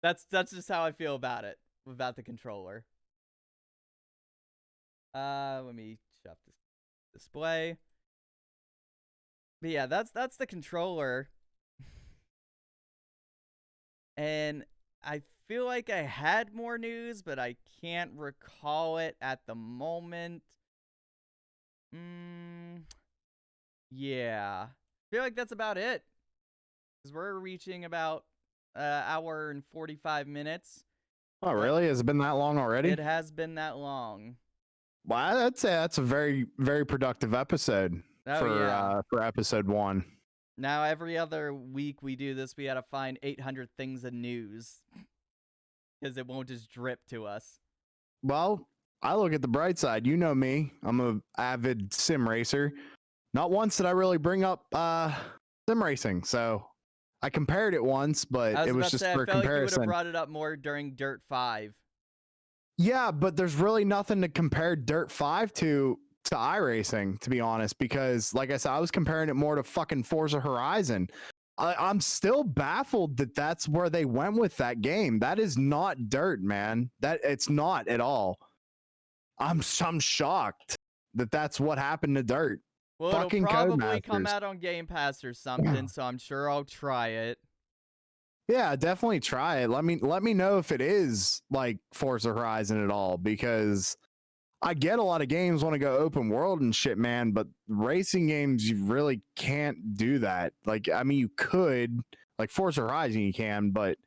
That's just how I feel about it. About the controller. Let me shut this display. But yeah, that's the controller. And I feel like I had more news, but I can't recall it at the moment. Yeah. I feel like that's about it. Because we're reaching about hour and 45 minutes. Oh, really? Has it been that long already? It has been that long. Well, I'd say that's a very, very productive episode for episode 1. Now, every other week we do this, we gotta find 800 things in news. Because it won't just drip to us. Well, I look at the bright side. You know me. I'm a avid sim racer. Not once did I really bring up sim racing. So I compared it once, but it was just for I felt like you would comparison. have brought it up more during Dirt 5. Yeah, but there's really nothing to compare Dirt 5 to iRacing, to be honest, because like I said, I was comparing it more to fucking Forza Horizon. I'm still baffled that that's where they went with that game. That is not Dirt, man. That it's not at all. I'm shocked that that's what happened to Dirt. Well, Fucking it'll probably come Codemasters. out on Game Pass or something, so I'm sure I'll try it. Yeah, definitely try it. Let me know if it is like Forza Horizon at all, because I get a lot of games want to go open world and shit, man, but racing games you really can't do that. Like, I mean, you could, like Forza Horizon, you can, but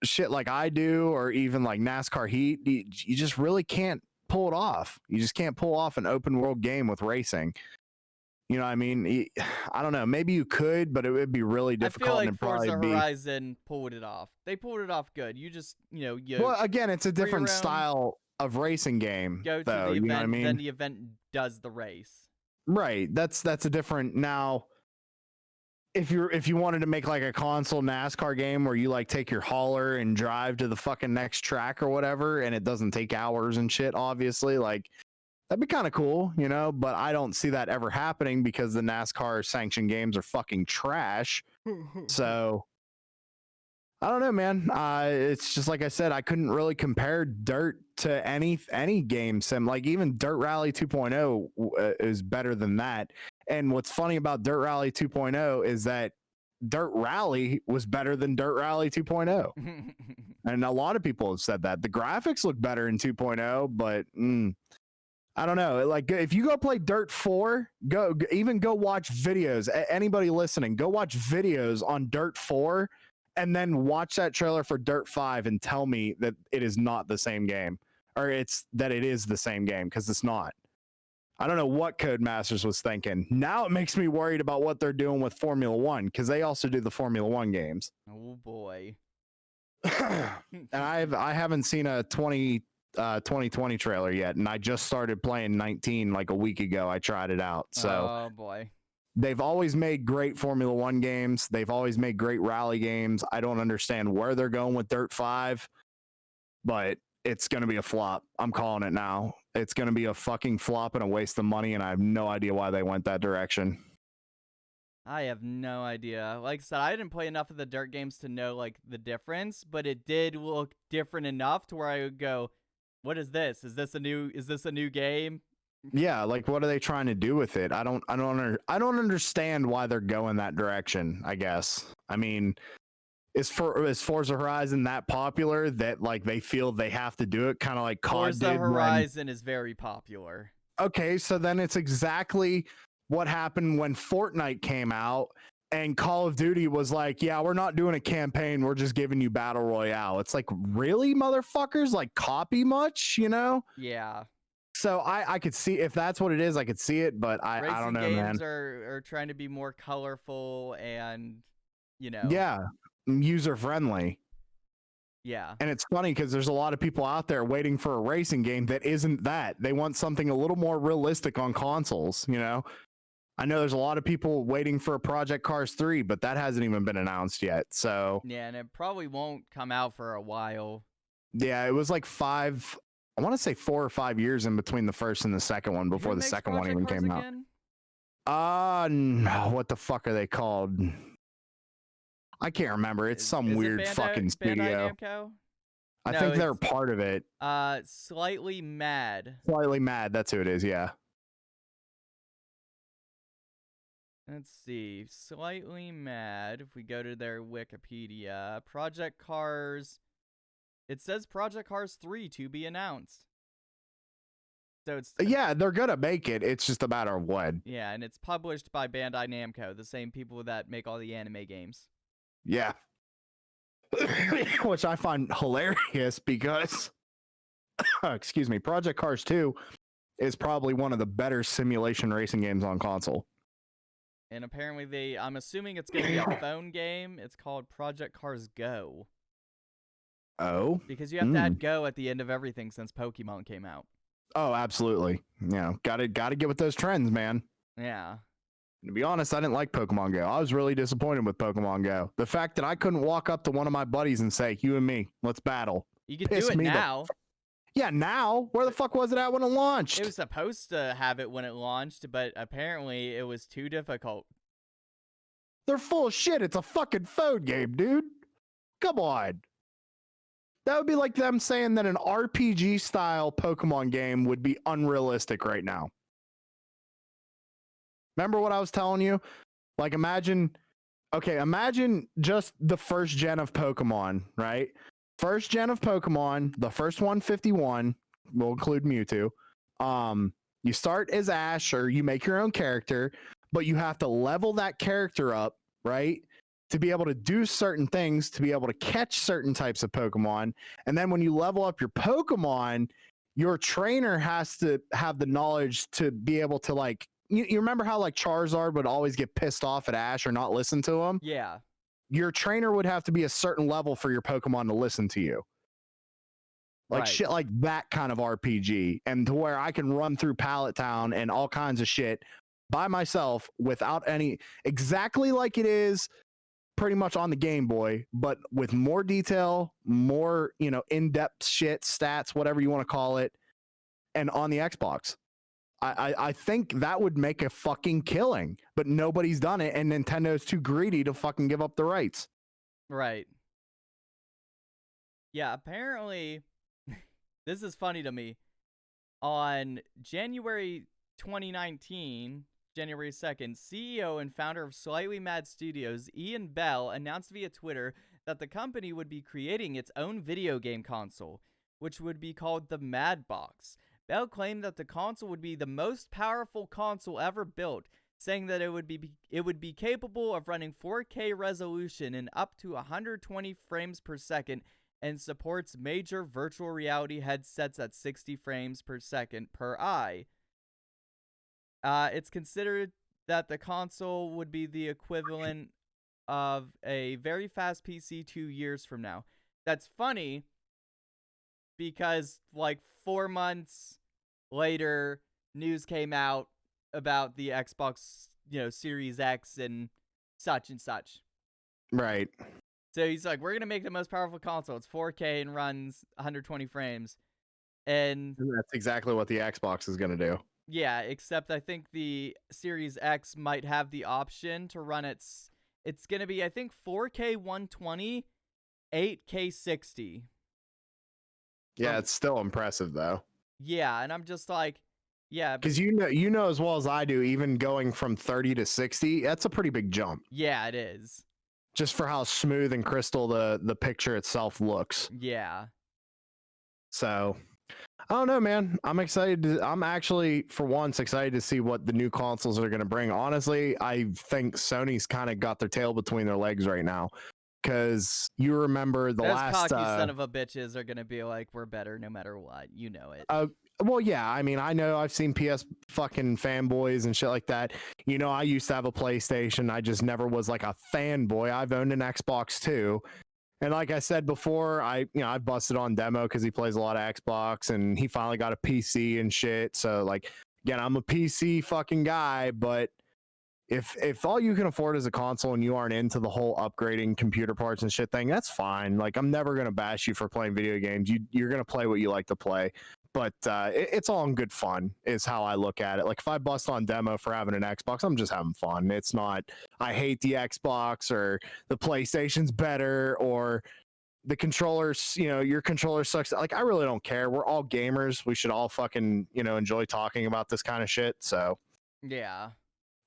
shit like I do, or even like NASCAR Heat, you just really can't pull it off. You just can't pull off an open world game with racing. You know what I mean? I don't know. Maybe you could, but it would be really difficult. I feel like and probably Forza Horizon pulled it off. They pulled it off good. You just, you well, again, it's a different around, style of racing game. Go though, to the you event, know what I mean? then the event does the race. Right. That's a different now. If you wanted to make like a console NASCAR game where you like take your hauler and drive to the fucking next track or whatever, and it doesn't take hours and shit, obviously, like that'd be kind of cool, you know, but I don't see that ever happening because the NASCAR sanctioned games are fucking trash. So I don't know, man. It's just like I said, I couldn't really compare Dirt to any game sim. Like even Dirt Rally 2.0 is better than that. And what's funny about Dirt Rally 2.0 is that Dirt Rally was better than Dirt Rally 2.0. And a lot of people have said that. The graphics look better in 2.0, but I don't know. Like if you go play Dirt 4, go watch videos. Anybody listening, go watch videos on Dirt 4 and then watch that trailer for Dirt 5 and tell me that it is not the same game, or it is the same game, because it's not. I don't know what Codemasters was thinking. Now it makes me worried about what they're doing with Formula 1, because they also do the Formula 1 games. Oh boy. And I haven't seen a 2020 trailer yet, and I just started playing 19 like a week ago. I tried it out. So oh boy. They've always made great Formula 1 games. They've always made great rally games. I don't understand where they're going with Dirt 5, but it's going to be a flop. I'm calling it now. It's going to be a fucking flop and a waste of money, and I have no idea why they went that direction. I have no idea. Like I said, I didn't play enough of the Dirt games to know like the difference, but it did look different enough to where I would go, "What is this? Is this a new game?" Yeah, like what are they trying to do with it? I don't understand why they're going that direction, I guess. I mean, is Forza Horizon that popular that like they feel they have to do it, kind of like COD did? Forza Horizon is very popular. Okay, so then it's exactly what happened when Fortnite came out and Call of Duty was like, yeah, we're not doing a campaign, we're just giving you Battle Royale. It's like, really, motherfuckers? Like, copy much, you know? Yeah. So I could see, if that's what it is, I could see it, but I don't know, man. Racing games are trying to be more colorful and, you know. Yeah, user friendly. Yeah. And it's funny because there's a lot of people out there waiting for a racing game that isn't that. They want something a little more realistic on consoles, you know? I know there's a lot of people waiting for Project Cars 3, but that hasn't even been announced yet. So yeah, and it probably won't come out for a while. Yeah, it was like 4 or 5 years in between the first and the second one before the second one even came out. No, what the fuck are they called? I can't remember. It's some weird fucking studio. I think they're part of it. Slightly Mad. Slightly Mad, that's who it is, yeah. Let's see. Slightly Mad, if we go to their Wikipedia. Project Cars. It says Project Cars 3 to be announced. So it's Yeah, they're gonna make it. It's just a matter of when. yeah, and it's published by Bandai Namco, the same people that make all the anime games. Yeah. Which I find hilarious because excuse me, Project Cars 2 is probably one of the better simulation racing games on console. And apparently I'm assuming it's going to be a phone game. It's called Project Cars Go. Oh. Because you have to add Go at the end of everything since Pokemon came out. Oh, absolutely. Yeah, gotta get with those trends, man. Yeah. To be honest, I didn't like Pokemon Go. I was really disappointed with Pokemon Go. The fact that I couldn't walk up to one of my buddies and say, "You and me, let's battle." You can do it now. Yeah, now. Where the fuck was it at when it launched? It was supposed to have it when it launched, but apparently it was too difficult. They're full of shit. It's a fucking phone game, dude. Come on. That would be like them saying that an RPG style Pokemon game would be unrealistic right now. Remember what I was telling you? Like imagine just the first gen of Pokemon, right? First gen of Pokemon, the first 151, will include Mewtwo. You start as Ash, or you make your own character, but you have to level that character up, right? To be able to do certain things, to be able to catch certain types of Pokemon. And then when you level up your Pokemon, your trainer has to have the knowledge to be able to like, you remember how like Charizard would always get pissed off at Ash or not listen to him? Yeah. Your trainer would have to be a certain level for your Pokemon to listen to you. Like shit like that kind of RPG. And to where I can run through Pallet Town and all kinds of shit by myself without any, exactly like it is pretty much on the Game Boy, but with more detail, more, in-depth shit, stats, whatever you want to call it, and on the Xbox. I think that would make a fucking killing, but nobody's done it, and Nintendo's too greedy to fucking give up the rights. Right. Yeah, apparently, this is funny to me. On January 2019, January 2nd, CEO and founder of Slightly Mad Studios, Ian Bell, announced via Twitter that the company would be creating its own video game console, which would be called the Mad Box. Bell claimed that the console would be the most powerful console ever built, saying that it would be capable of running 4K resolution in up to 120 frames per second and supports major virtual reality headsets at 60 frames per second per eye. It's considered that the console would be the equivalent of a very fast PC 2 years from now. That's funny because like 4 months later, news came out about the Xbox, Series X and such and such. Right. So he's like, we're going to make the most powerful console. It's 4K and runs 120 frames. And that's exactly what the Xbox is going to do. Yeah, except I think the Series X might have the option to run it's going to be, I think, 4K 120, 8K 60. Yeah, it's still impressive, though. Yeah, and I'm just like, yeah. Because you know as well as I do, even going from 30 to 60, that's a pretty big jump. Yeah, it is. Just for how smooth and crystal the picture itself looks. Yeah. So, I don't know, man. I'm excited. I'm actually, for once, excited to see what the new consoles are going to bring. Honestly, I think Sony's kind of got their tail between their legs right now. Because you remember those cocky son of a bitches are going to be like, we're better no matter what. You know it. Well, yeah. I mean, I know I've seen PS fucking fanboys and shit like that. I used to have a PlayStation. I just never was like a fanboy. I've owned an Xbox too. And like I said before, I busted on Demo because he plays a lot of Xbox and he finally got a PC and shit. So like, again, I'm a PC fucking guy, but if all you can afford is a console and you aren't into the whole upgrading computer parts and shit thing, that's fine. Like, I'm never going to bash you for playing video games. You're going to play what you like to play. But it's all in good fun is how I look at it. Like if I bust on Demo for having an Xbox, I'm just having fun. It's not, I hate the Xbox or the PlayStation's better or the controllers, your controller sucks. Like, I really don't care. We're all gamers. We should all fucking, enjoy talking about this kind of shit. So yeah.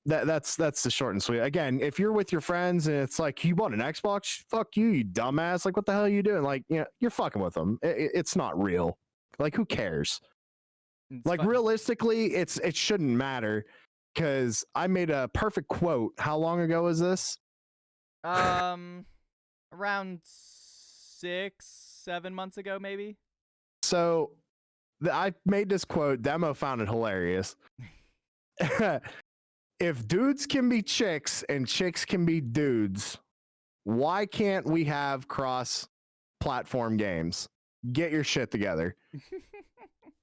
That's the short and sweet. Again, if you're with your friends and it's like, you bought an Xbox, fuck you dumbass. Like, what the hell are you doing? Like, you're fucking with them. It's not real. Like, who cares? Like realistically, it shouldn't matter because I made a perfect quote. How long ago was this? Around 6-7 months ago, maybe. So I made this quote. Demo found it hilarious. If dudes can be chicks and chicks can be dudes, why can't we have cross-platform games? Get your shit together.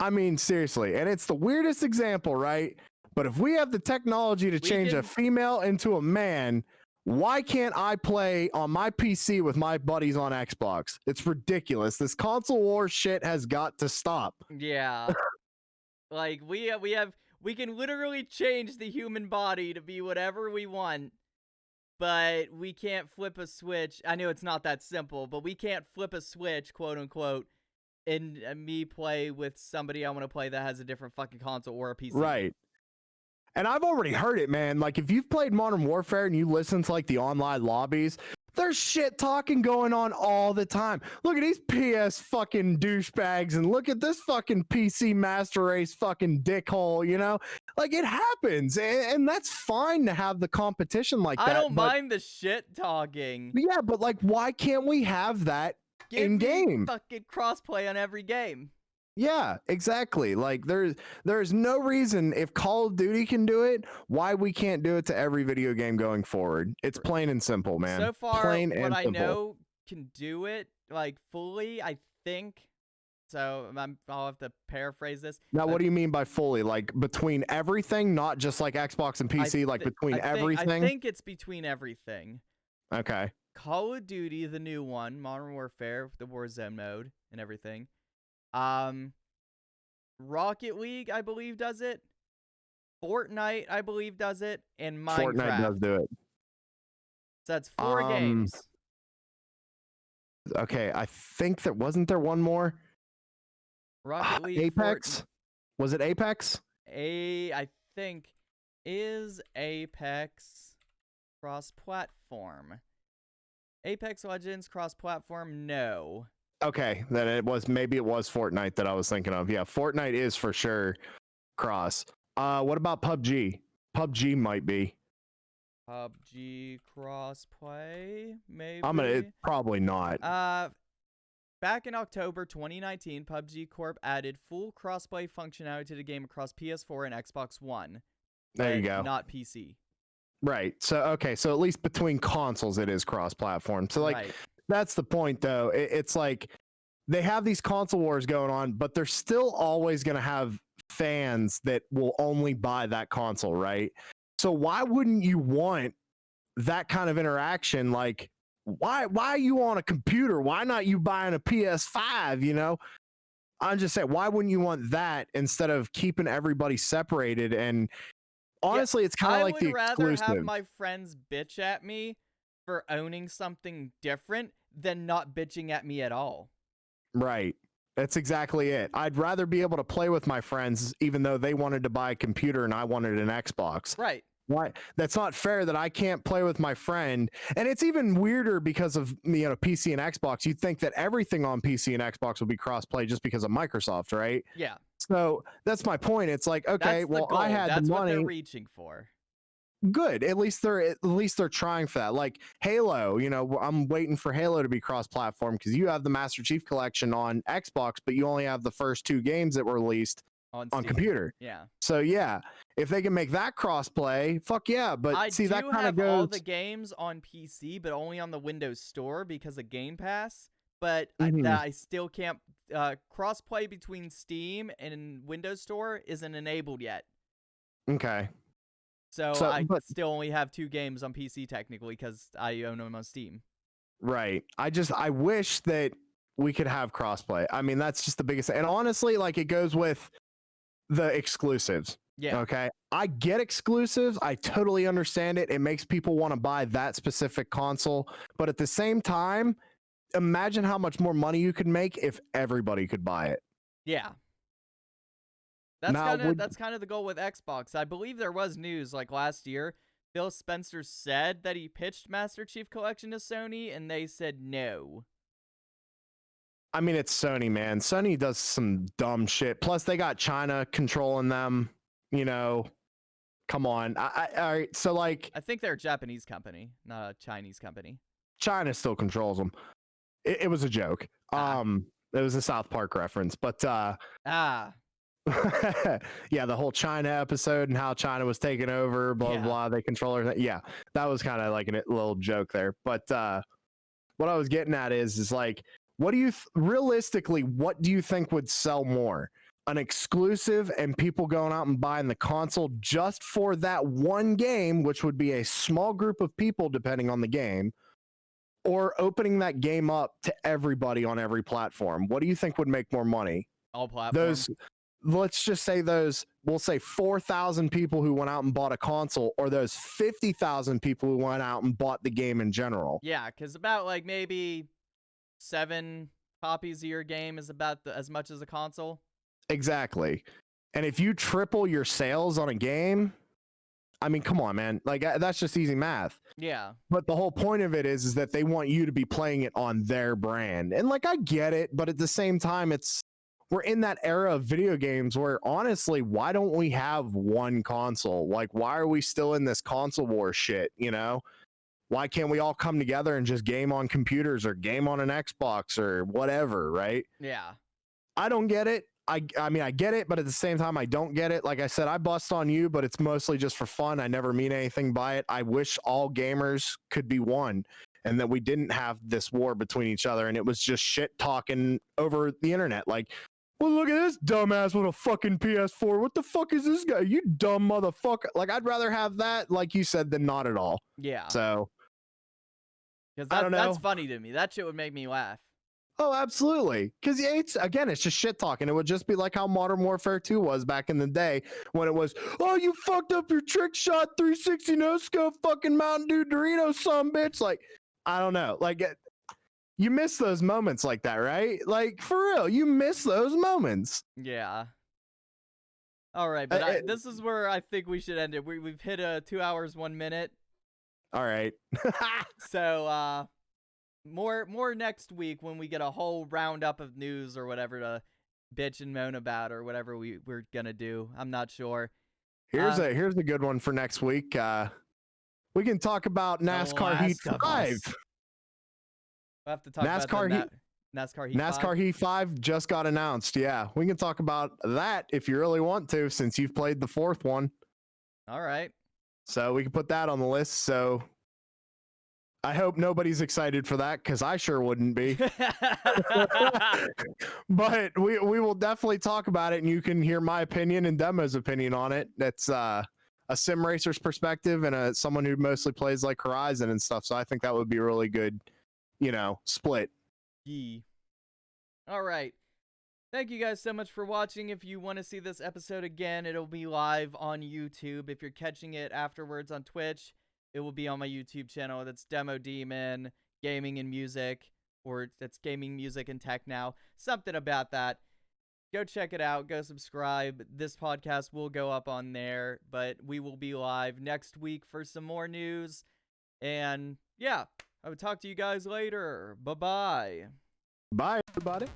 I mean, seriously. And it's the weirdest example, right? But if we have the technology to change a female into a man, why can't I play on my PC with my buddies on Xbox? It's ridiculous. This console war shit has got to stop. Yeah. Like, we can literally change the human body to be whatever we want, but we can't flip a switch. I know it's not that simple, but we can't flip a switch, quote unquote, and me play with somebody I want to play that has a different fucking console or a PC. Right. And I've already heard it, man. Like, if you've played Modern Warfare and you listen to, like, the online lobbies, there's shit talking going on all the time. Look at these PS fucking douchebags and look at this fucking PC Master Race fucking dickhole, you know? Like, it happens. And that's fine to have the competition like that. I don't mind the shit talking. Yeah, but, like, why can't we have that in-game? Fucking crossplay on every game. Yeah, exactly. Like there's no reason if Call of Duty can do it, why we can't do it to every video game going forward. It's plain and simple, man. So far, plain what I know can do it like fully, I think. So I'll have to paraphrase this. Now, what do you mean by fully? Like between everything, not just like Xbox and PC, like between everything? I think it's between everything. Okay. Call of Duty, the new one, Modern Warfare, the Warzone mode and everything. Rocket League, I believe, does it. Fortnite, I believe, does it. And Minecraft. Fortnite does do it. So that's 4 games. Okay, I think that wasn't there one more. Rocket League. Apex? Was it Apex? I think is Apex cross-platform. Apex Legends cross-platform? No. Okay, then maybe it was Fortnite that I was thinking of. Yeah, Fortnite is for sure cross. What about PUBG? PUBG might be. PUBG crossplay, maybe. Probably not. Back in October 2019, PUBG Corp added full crossplay functionality to the game across PS4 and Xbox One. There you go. Not PC. Right. So okay, so at least between consoles it is cross-platform. So like that's the point though. It's like they have these console wars going on, but they're still always going to have fans that will only buy that console, right? So why wouldn't you want that kind of interaction? Like why are you on a computer? Why not you buying a PS5, you know? I'm just saying, why wouldn't you want that instead of keeping everybody separated? And honestly, it's kind of like the exclusive. I would rather have my friends bitch at me for owning something different than not bitching at me at all. Right. That's exactly it. I'd rather be able to play with my friends even though they wanted to buy a computer and I wanted an Xbox. Right. Why? That's not fair that I can't play with my friend. And it's even weirder because of PC and Xbox. You'd think that everything on PC and Xbox would be cross-play just because of Microsoft, right? Yeah. So that's my point. It's like, okay, well, I had the money. That's what they're reaching for. Good. At least they're trying for that. Like Halo, I'm waiting for Halo to be cross-platform because you have the Master Chief Collection on Xbox, but you only have the first 2 games that were released on computer. Yeah. So yeah, if they can make that cross-play, fuck yeah. But that kind of goes. all the games on PC, but only on the Windows Store because of Game Pass. But I still can't cross-play between Steam and Windows Store isn't enabled yet. Okay. So I still only have 2 games on PC technically because I own them on Steam. Right. I wish that we could have crossplay. I mean, that's just the biggest. And honestly, like it goes with the exclusives. Yeah. Okay. I get exclusives. I totally understand it. It makes people want to buy that specific console. But at the same time, imagine how much more money you could make if everybody could buy it. Yeah. That's kind of the goal with Xbox. I believe there was news like last year. Phil Spencer said that he pitched Master Chief Collection to Sony, and they said no. I mean, it's Sony, man. Sony does some dumb shit. Plus, they got China controlling them. You know, come on. All right. So, like, I think they're a Japanese company, not a Chinese company. China still controls them. It was a joke. It was a South Park reference, but yeah, the whole China episode and how China was taken over, blah blah. They control everything. Yeah, that was kind of like a little joke there. But what I was getting at is like, what do you realistically? What do you think would sell more? An exclusive and people going out and buying the console just for that one game, which would be a small group of people depending on the game, or opening that game up to everybody on every platform? What do you think would make more money? All platforms. Let's just say we'll say 4,000 people who went out and bought a console, or those 50,000 people who went out and bought the game in general. Yeah, because about like maybe 7 copies of your game is about as much as a console. Exactly. And if you triple your sales on a game, I mean, come on, man. Like, that's just easy math. Yeah. But the whole point of it is that they want you to be playing it on their brand. And like, I get it, but at the same time, we're in that era of video games where honestly, why don't we have one console? Like, why are we still in this console war shit? You know, why can't we all come together and just game on computers or game on an Xbox or whatever? Right. Yeah. I don't get it. I mean, I get it, but at the same time, I don't get it. Like I said, I bust on you, but it's mostly just for fun. I never mean anything by it. I wish all gamers could be one and that we didn't have this war between each other and it was just shit talking over the internet. Like, well, look at this dumbass with a fucking PS4. What the fuck is this guy? You dumb motherfucker. Like, I'd rather have that, like you said, than not at all. Yeah. So, because that's funny to me. That shit would make me laugh. Oh, absolutely. Because it's just shit talking. It would just be like how Modern Warfare 2 was back in the day when it was, oh, you fucked up your trick shot 360 no scope fucking Mountain Dew Dorito some bitch. Like, I don't know. Like, you miss those moments like that, right? Like, for real, you miss those moments. Yeah. All right, but this is where I think we should end it. We've hit 2 hours 1 minute. All right. So, more next week when we get a whole roundup of news or whatever to bitch and moan about or whatever we're gonna do. I'm not sure. Here's a good one for next week. We can talk about NASCAR Heat 5. We'll have to talk about NASCAR Heat 5 just got announced. Yeah, we can talk about that if you really want to, since you've played the 4th one. All right. So we can put that on the list. So I hope nobody's excited for that because I sure wouldn't be. But we will definitely talk about it, and you can hear my opinion and Demo's opinion on it. That's a sim racer's perspective and someone who mostly plays like Horizon and stuff. So I think that would be a really good, split. Yeah. All right. Thank you guys so much for watching. If you want to see this episode again, it'll be live on YouTube. If you're catching it afterwards on Twitch, it will be on my YouTube channel. That's Demo Demon Gaming and Music, or that's Gaming, Music, and Tech now. Something about that. Go check it out. Go subscribe. This podcast will go up on there, but we will be live next week for some more news. And yeah, I will talk to you guys later. Bye-bye. Bye, everybody.